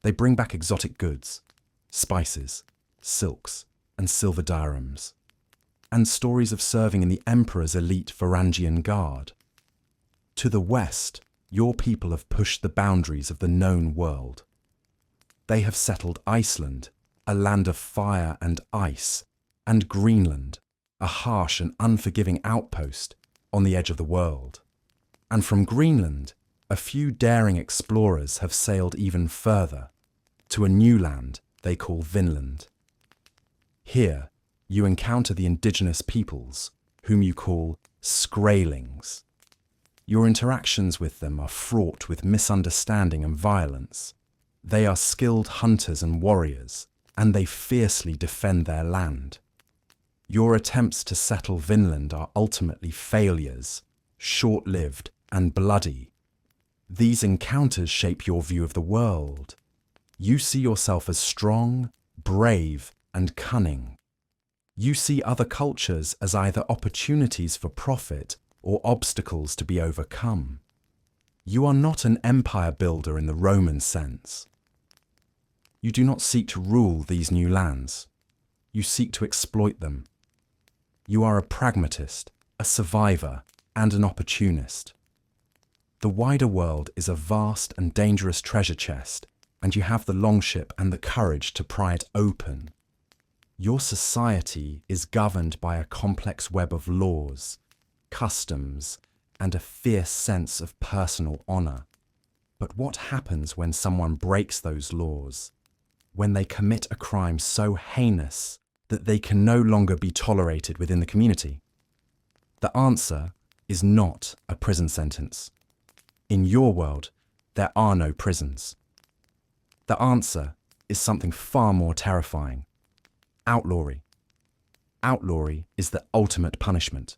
They bring back exotic goods, spices, silks, and silver dirhams, and stories of serving in the Emperor's elite Varangian Guard. To the west, your people have pushed the boundaries of the known world. They have settled Iceland, a land of fire and ice, and Greenland, a harsh and unforgiving outpost on the edge of the world. And from Greenland, a few daring explorers have sailed even further, to a new land they call Vinland. Here, you encounter the indigenous peoples, whom you call Skraelings. Your interactions with them are fraught with misunderstanding and violence. They are skilled hunters and warriors, and they fiercely defend their land. Your attempts to settle Vinland are ultimately failures, short-lived and bloody. These encounters shape your view of the world. You see yourself as strong, brave, and cunning. You see other cultures as either opportunities for profit or obstacles to be overcome. You are not an empire builder in the Roman sense. You do not seek to rule these new lands. You seek to exploit them. You are a pragmatist, a survivor, and an opportunist. The wider world is a vast and dangerous treasure chest, and you have the longship and the courage to pry it open. Your society is governed by a complex web of laws, customs, and a fierce sense of personal honor. But what happens when someone breaks those laws? When they commit a crime so heinous that they can no longer be tolerated within the community? The answer is not a prison sentence. In your world, there are no prisons. The answer is something far more terrifying. Outlawry. Outlawry is the ultimate punishment,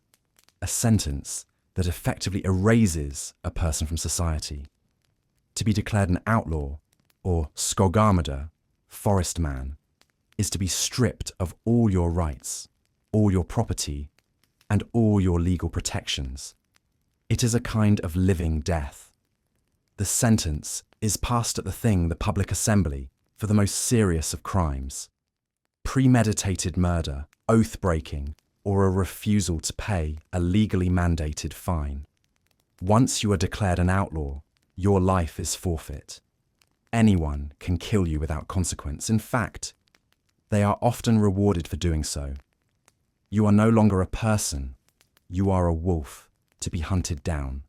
a sentence that effectively erases a person from society. To be declared an outlaw, or skogameder, forest man, is to be stripped of all your rights, all your property, and all your legal protections. It is a kind of living death. The sentence is passed at the Thing, the public assembly, for the most serious of crimes. Premeditated murder, oath-breaking, or a refusal to pay a legally mandated fine. Once you are declared an outlaw, your life is forfeit. Anyone can kill you without consequence. In fact, they are often rewarded for doing so. You are no longer a person. You are a wolf to be hunted down.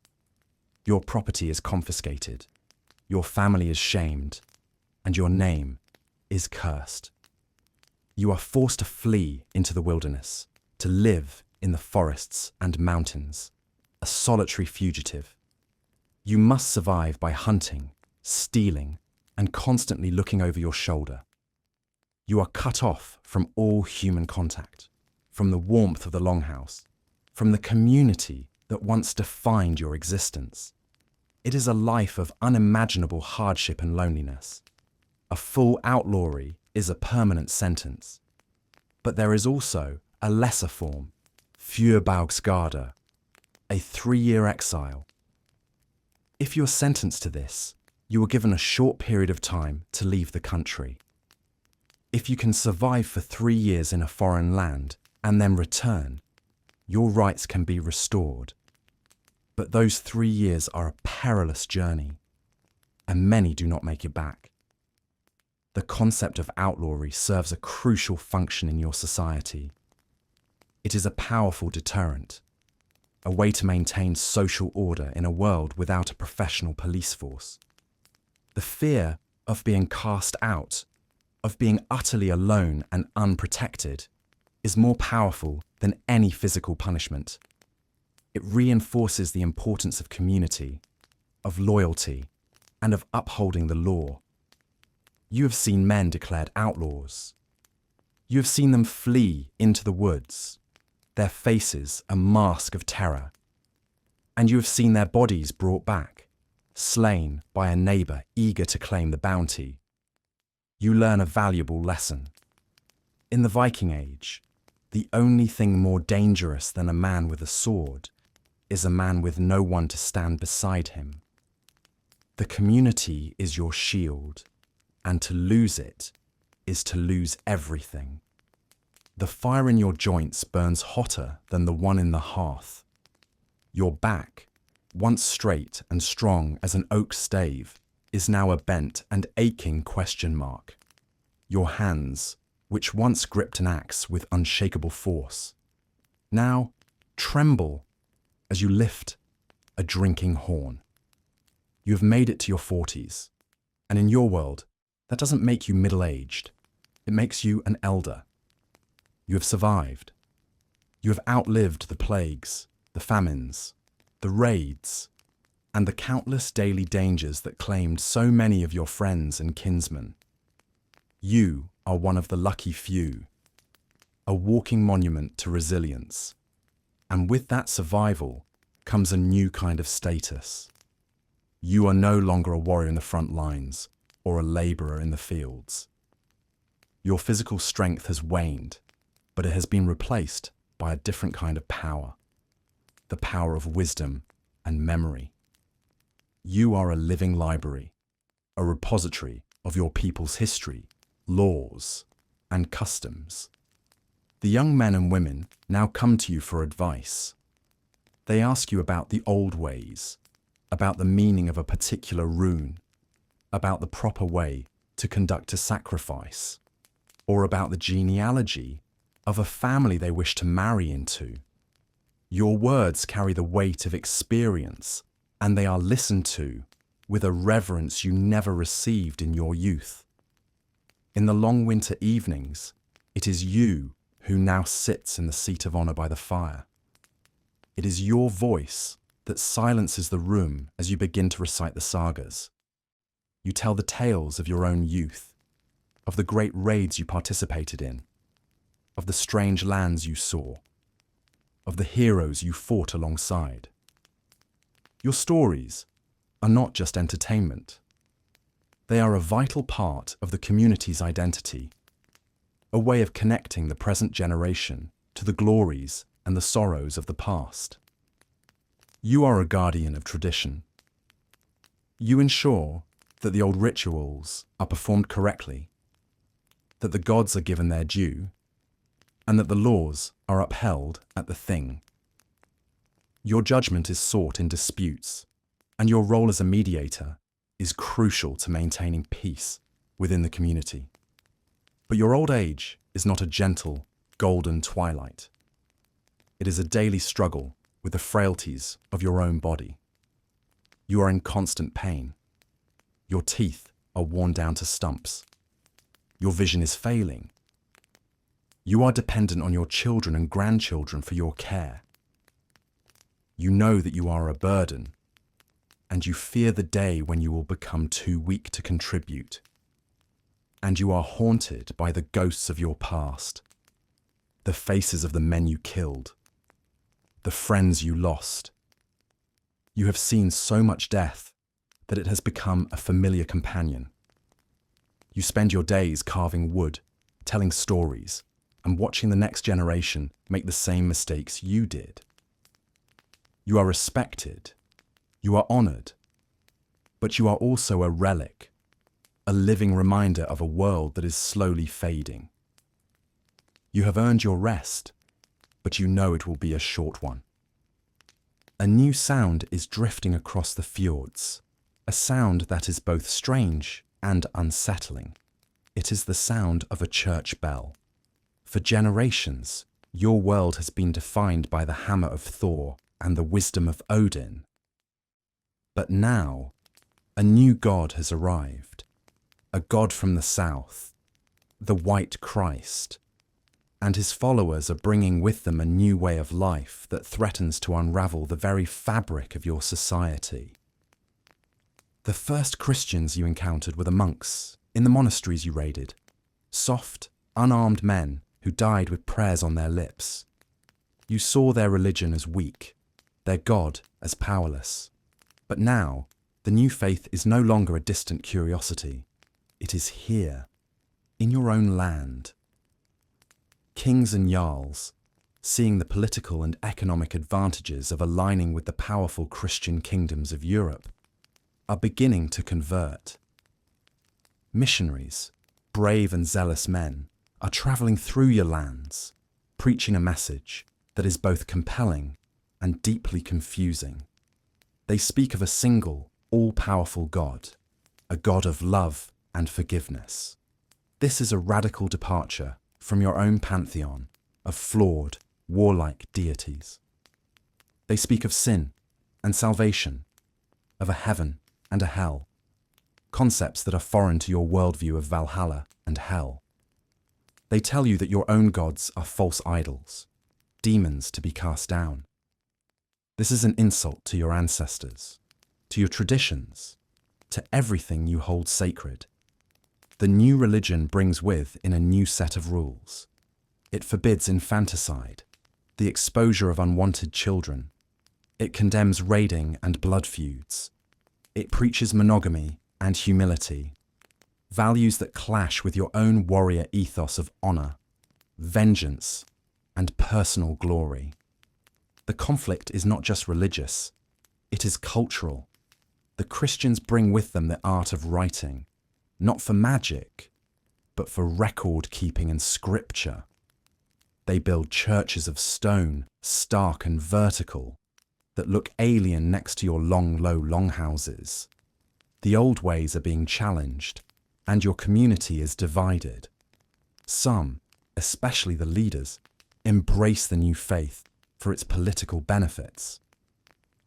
Your property is confiscated. Your family is shamed. And your name is cursed. You are forced to flee into the wilderness, to live in the forests and mountains, a solitary fugitive. You must survive by hunting, stealing, and constantly looking over your shoulder. You are cut off from all human contact, from the warmth of the longhouse, from the community that once defined your existence. It is a life of unimaginable hardship and loneliness. A full outlawry is a permanent sentence. But there is also a lesser form, Fjörbaugsgarder, a 3-year exile. If you are sentenced to this, you are given a short period of time to leave the country. If you can survive for 3 years in a foreign land and then return, your rights can be restored. But those 3 years are a perilous journey, and many do not make it back. The concept of outlawry serves a crucial function in your society. It is a powerful deterrent, a way to maintain social order in a world without a professional police force. The fear of being cast out, of being utterly alone and unprotected, is more powerful than any physical punishment. It reinforces the importance of community, of loyalty, and of upholding the law. You have seen men declared outlaws. You have seen them flee into the woods, their faces a mask of terror. And you have seen their bodies brought back, slain by a neighbour eager to claim the bounty. You learn a valuable lesson. In the Viking Age, the only thing more dangerous than a man with a sword is a man with no one to stand beside him. The community is your shield. and to lose it is to lose everything. The fire in your joints burns hotter than the one in the hearth. Your back, once straight and strong as an oak stave, is now a bent and aching question mark. Your hands, which once gripped an axe with unshakable force, now tremble as you lift a drinking horn. You have made it to your 40s, and in your world, that doesn't make you middle-aged. It makes you an elder. You have survived. You have outlived the plagues, the famines, the raids, and the countless daily dangers that claimed so many of your friends and kinsmen. You are one of the lucky few, a walking monument to resilience. And with that survival comes a new kind of status. You are no longer a warrior in the front lines or a laborer in the fields. Your physical strength has waned, but it has been replaced by a different kind of power, the power of wisdom and memory. You are a living library, a repository of your people's history, laws, and customs. The young men and women now come to you for advice. They ask you about the old ways, about the meaning of a particular rune, about the proper way to conduct a sacrifice, or about the genealogy of a family they wish to marry into. Your words carry the weight of experience, and they are listened to with a reverence you never received in your youth. In the long winter evenings, it is you who now sits in the seat of honor by the fire. It is your voice that silences the room as you begin to recite the sagas. You tell the tales of your own youth, of the great raids you participated in, of the strange lands you saw, of the heroes you fought alongside. Your stories are not just entertainment. They are a vital part of the community's identity, a way of connecting the present generation to the glories and the sorrows of the past. You are a guardian of tradition. You ensure that the old rituals are performed correctly, that the gods are given their due, and that the laws are upheld at the thing. Your judgment is sought in disputes, and your role as a mediator is crucial to maintaining peace within the community. But your old age is not a gentle, golden twilight. It is a daily struggle with the frailties of your own body. You are in constant pain. Your teeth are worn down to stumps. Your vision is failing. You are dependent on your children and grandchildren for your care. You know that you are a burden, and you fear the day when you will become too weak to contribute. And you are haunted by the ghosts of your past, the faces of the men you killed, the friends you lost. You have seen so much death that it has become a familiar companion. You spend your days carving wood, telling stories, and watching the next generation make the same mistakes you did. You are respected, you are honored, but you are also a relic, a living reminder of a world that is slowly fading. You have earned your rest, but you know it will be a short one. A new sound is drifting across the fjords, a sound that is both strange and unsettling. It is the sound of a church bell. For generations, your world has been defined by the hammer of Thor and the wisdom of Odin. But now, a new god has arrived, a god from the south, the White Christ, and his followers are bringing with them a new way of life that threatens to unravel the very fabric of your society. The first Christians you encountered were the monks in the monasteries you raided, soft, unarmed men who died with prayers on their lips. You saw their religion as weak, their God as powerless. But now, the new faith is no longer a distant curiosity. It is here, in your own land. Kings and jarls, seeing the political and economic advantages of aligning with the powerful Christian kingdoms of Europe, are beginning to convert. Missionaries, brave and zealous men, are traveling through your lands, preaching a message that is both compelling and deeply confusing. They speak of a single, all-powerful God, a God of love and forgiveness. This is a radical departure from your own pantheon of flawed, warlike deities. They speak of sin and salvation, of a heaven and a hell, concepts that are foreign to your worldview of Valhalla and hell. They tell you that your own gods are false idols, demons to be cast down. This is an insult to your ancestors, to your traditions, to everything you hold sacred. The new religion brings with it a new set of rules. It forbids infanticide, the exposure of unwanted children. It condemns raiding and blood feuds. It preaches monogamy and humility, values that clash with your own warrior ethos of honor, vengeance, and personal glory. The conflict is not just religious, it is cultural. The Christians bring with them the art of writing, not for magic, but for record-keeping and scripture. They build churches of stone, stark and vertical, that look alien next to your long, low longhouses. The old ways are being challenged, and your community is divided. Some, especially the leaders, embrace the new faith for its political benefits.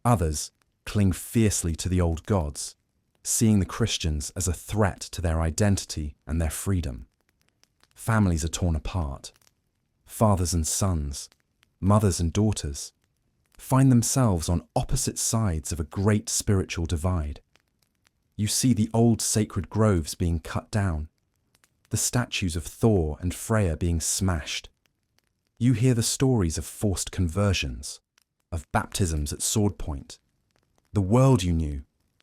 Others cling fiercely to the old gods, seeing the Christians as a threat to their identity and their freedom. Families are torn apart. Fathers and sons, mothers and daughters, find themselves on opposite sides of a great spiritual divide. You see the old sacred groves being cut down, the statues of Thor and Freya being smashed. You hear the stories of forced conversions, of baptisms at sword point. The world you knew,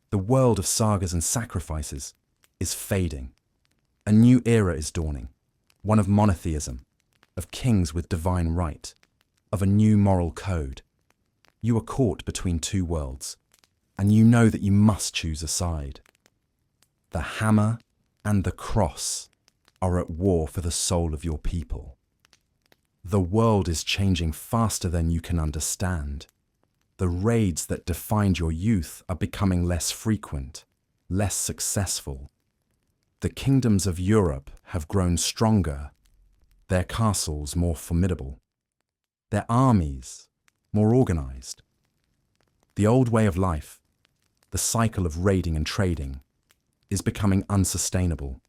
the world of sagas and sacrifices, is fading. A new era is dawning, one of monotheism, of kings with divine right, of a new moral code. You are caught between two worlds, and you know that you must choose a side. The hammer and the cross are at war for the soul of your people. The world is changing faster than you can understand. The raids that defined your youth are becoming less frequent, less successful. The kingdoms of Europe have grown stronger, their castles more formidable, their armies more organized. The old way of life, the cycle of raiding and trading, is becoming unsustainable.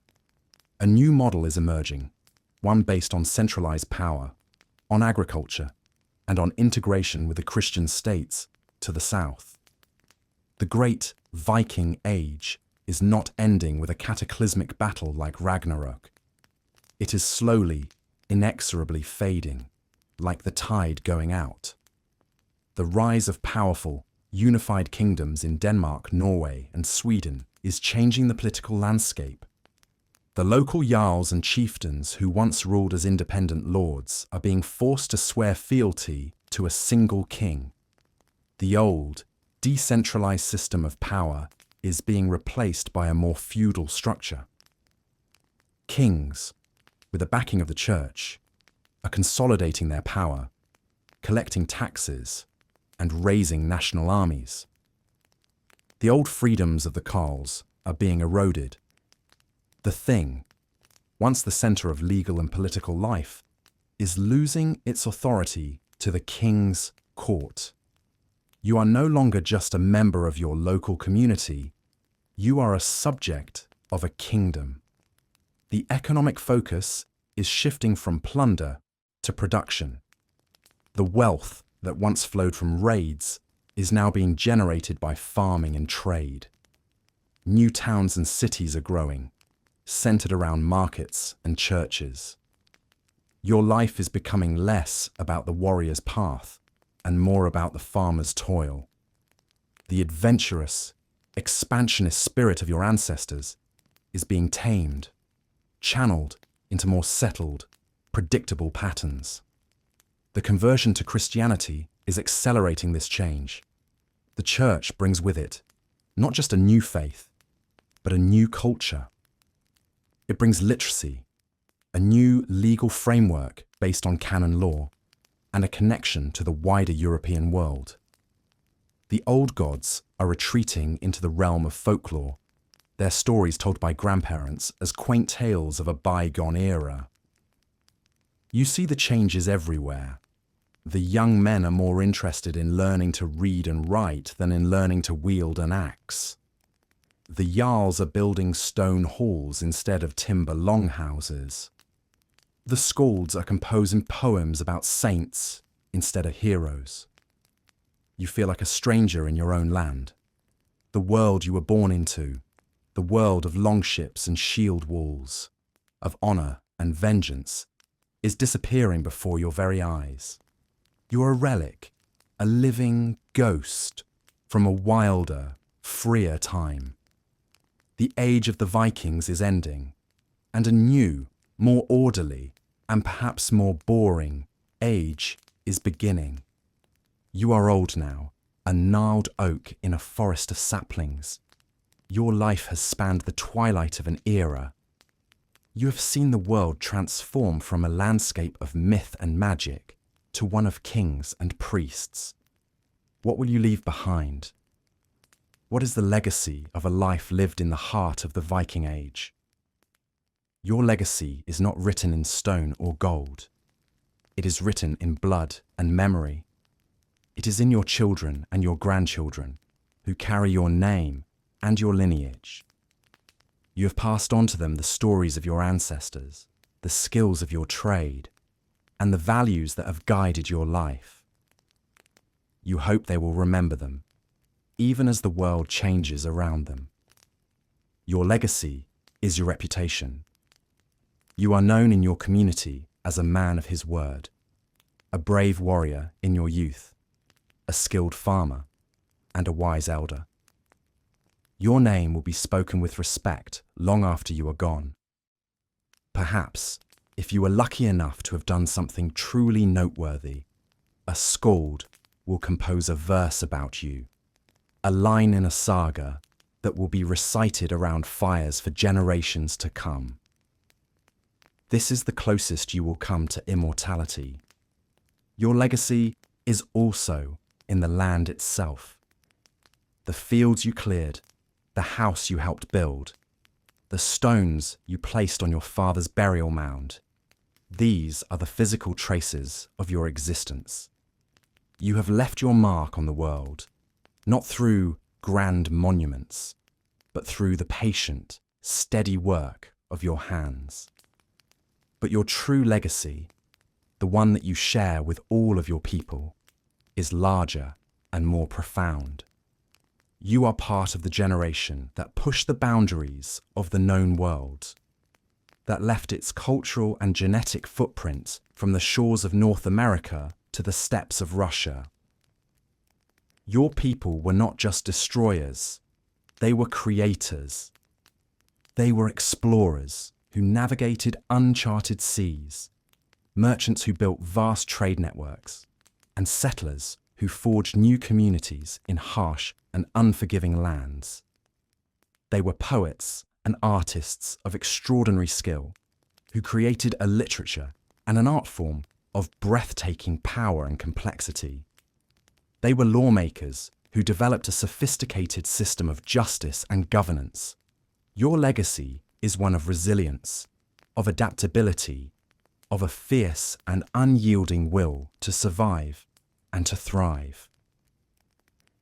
A new model is emerging, one based on centralized power, on agriculture, and on integration with the Christian states to the south. The great Viking age is not ending with a cataclysmic battle like Ragnarok. It is slowly, inexorably fading, like the tide going out. The rise of powerful, unified kingdoms in Denmark, Norway, and Sweden is changing the political landscape. The local jarls and chieftains who once ruled as independent lords are being forced to swear fealty to a single king. The old, decentralized system of power is being replaced by a more feudal structure. Kings, with the backing of the church, are consolidating their power, collecting taxes, and raising national armies. The old freedoms of the carls are being eroded. The thing, once the center of legal and political life, is losing its authority to the king's court. You are no longer just a member of your local community, you are a subject of a kingdom. The economic focus is shifting from plunder to production. The wealth that once flowed from raids is now being generated by farming and trade. New towns and cities are growing, centered around markets and churches. Your life is becoming less about the warrior's path and more about the farmer's toil. The adventurous, expansionist spirit of your ancestors is being tamed, channeled into more settled, predictable patterns. The conversion to Christianity is accelerating this change. The church brings with it not just a new faith, but a new culture. It brings literacy, a new legal framework based on canon law, and a connection to the wider European world. The old gods are retreating into the realm of folklore, their stories told by grandparents as quaint tales of a bygone era. You see the changes everywhere. The young men are more interested in learning to read and write than in learning to wield an axe. The Jarls are building stone halls instead of timber longhouses. The Skalds are composing poems about saints instead of heroes. You feel like a stranger in your own land. The world you were born into, the world of longships and shield walls, of honour and vengeance, is disappearing before your very eyes. You are a relic, a living ghost from a wilder, freer time. The age of the Vikings is ending, and a new, more orderly, and perhaps more boring age is beginning. You are old now, a gnarled oak in a forest of saplings. Your life has spanned the twilight of an era. You have seen the world transform from a landscape of myth and magic to one of kings and priests. What will you leave behind? What is the legacy of a life lived in the heart of the Viking age? Your legacy is not written in stone or gold. It is written in blood and memory. It is in your children and your grandchildren, who carry your name and your lineage. You have passed on to them the stories of your ancestors, the skills of your trade, and the values that have guided your life. You hope they will remember them, even as the world changes around them. Your legacy is your reputation. You are known in your community as a man of his word, a brave warrior in your youth, a skilled farmer, and a wise elder. Your name will be spoken with respect long after you are gone. Perhaps, if you were lucky enough to have done something truly noteworthy, a skald will compose a verse about you, a line in a saga that will be recited around fires for generations to come. This is the closest you will come to immortality. Your legacy is also in the land itself. The fields you cleared, the house you helped build, the stones you placed on your father's burial mound. These are the physical traces of your existence. You have left your mark on the world, not through grand monuments, but through the patient, steady work of your hands. But your true legacy, the one that you share with all of your people, is larger and more profound. You are part of the generation that pushed the boundaries of the known world, that left its cultural and genetic footprint from the shores of North America to the steppes of Russia. Your people were not just destroyers, they were creators. They were explorers who navigated uncharted seas, merchants who built vast trade networks, and settlers who forged new communities in harsh and unforgiving lands. They were poets and artists of extraordinary skill who created a literature and an art form of breathtaking power and complexity. They were lawmakers who developed a sophisticated system of justice and governance. Your legacy is one of resilience, of adaptability, of a fierce and unyielding will to survive and to thrive.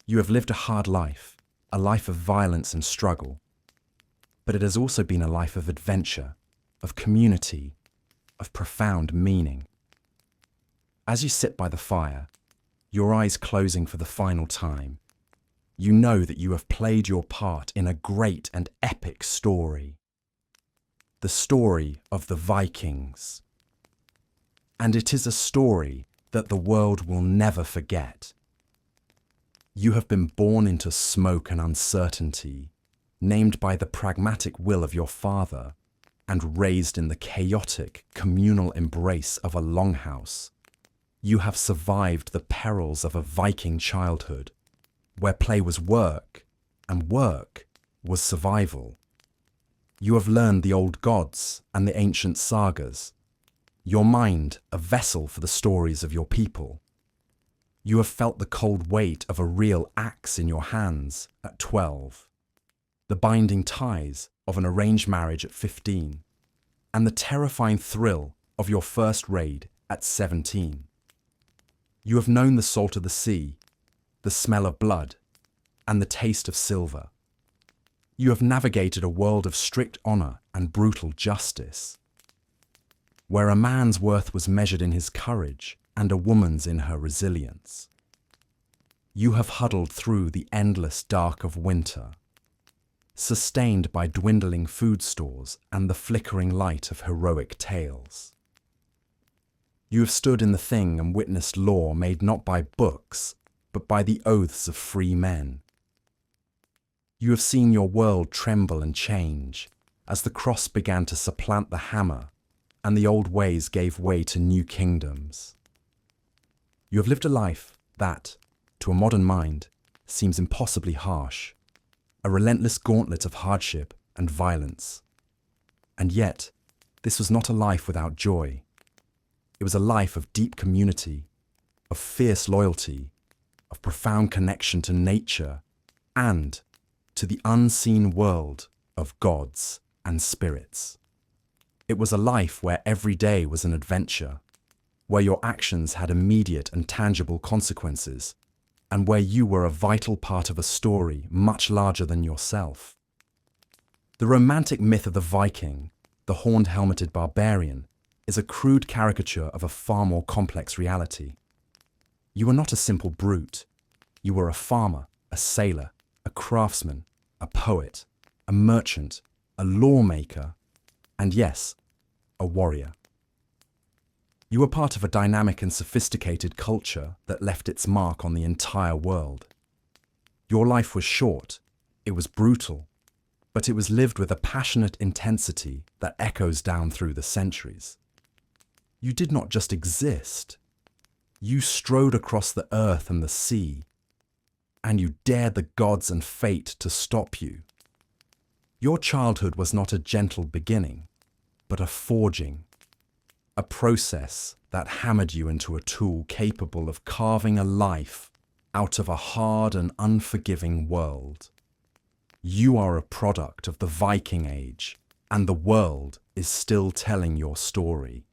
You have lived a hard life, a life of violence and struggle, but it has also been a life of adventure, of community, of profound meaning. As you sit by the fire, your eyes closing for the final time, you know that you have played your part in a great and epic story. The story of the Vikings. And it is a story that the world will never forget. You have been born into smoke and uncertainty, named by the pragmatic will of your father, and raised in the chaotic, communal embrace of a longhouse. You have survived the perils of a Viking childhood, where play was work and work was survival. You have learned the old gods and the ancient sagas. Your mind a vessel for the stories of your people. You have felt the cold weight of a real axe in your hands at 12, the binding ties of an arranged marriage at 15, and the terrifying thrill of your first raid at 17. You have known the salt of the sea, the smell of blood, and the taste of silver. You have navigated a world of strict honor and brutal justice, where a man's worth was measured in his courage and a woman's in her resilience. You have huddled through the endless dark of winter, sustained by dwindling food stores and the flickering light of heroic tales. You have stood in the thing and witnessed law made not by books, but by the oaths of free men. You have seen your world tremble and change as the cross began to supplant the hammer and the old ways gave way to new kingdoms. You have lived a life that, to a modern mind, seems impossibly harsh, a relentless gauntlet of hardship and violence. And yet, this was not a life without joy. It was a life of deep community, of fierce loyalty, of profound connection to nature and to the unseen world of gods and spirits. It was a life where every day was an adventure, where your actions had immediate and tangible consequences, and where you were a vital part of a story much larger than yourself. The romantic myth of the Viking, the horned-helmeted barbarian, is a crude caricature of a far more complex reality. You were not a simple brute. You were a farmer, a sailor, a craftsman, a poet, a merchant, a lawmaker, and yes, a warrior. You were part of a dynamic and sophisticated culture that left its mark on the entire world. Your life was short, it was brutal, but it was lived with a passionate intensity that echoes down through the centuries. You did not just exist. You strode across the earth and the sea, and you dared the gods and fate to stop you. Your childhood was not a gentle beginning, but a forging, a process that hammered you into a tool capable of carving a life out of a hard and unforgiving world. You are a product of the Viking Age, and the world is still telling your story.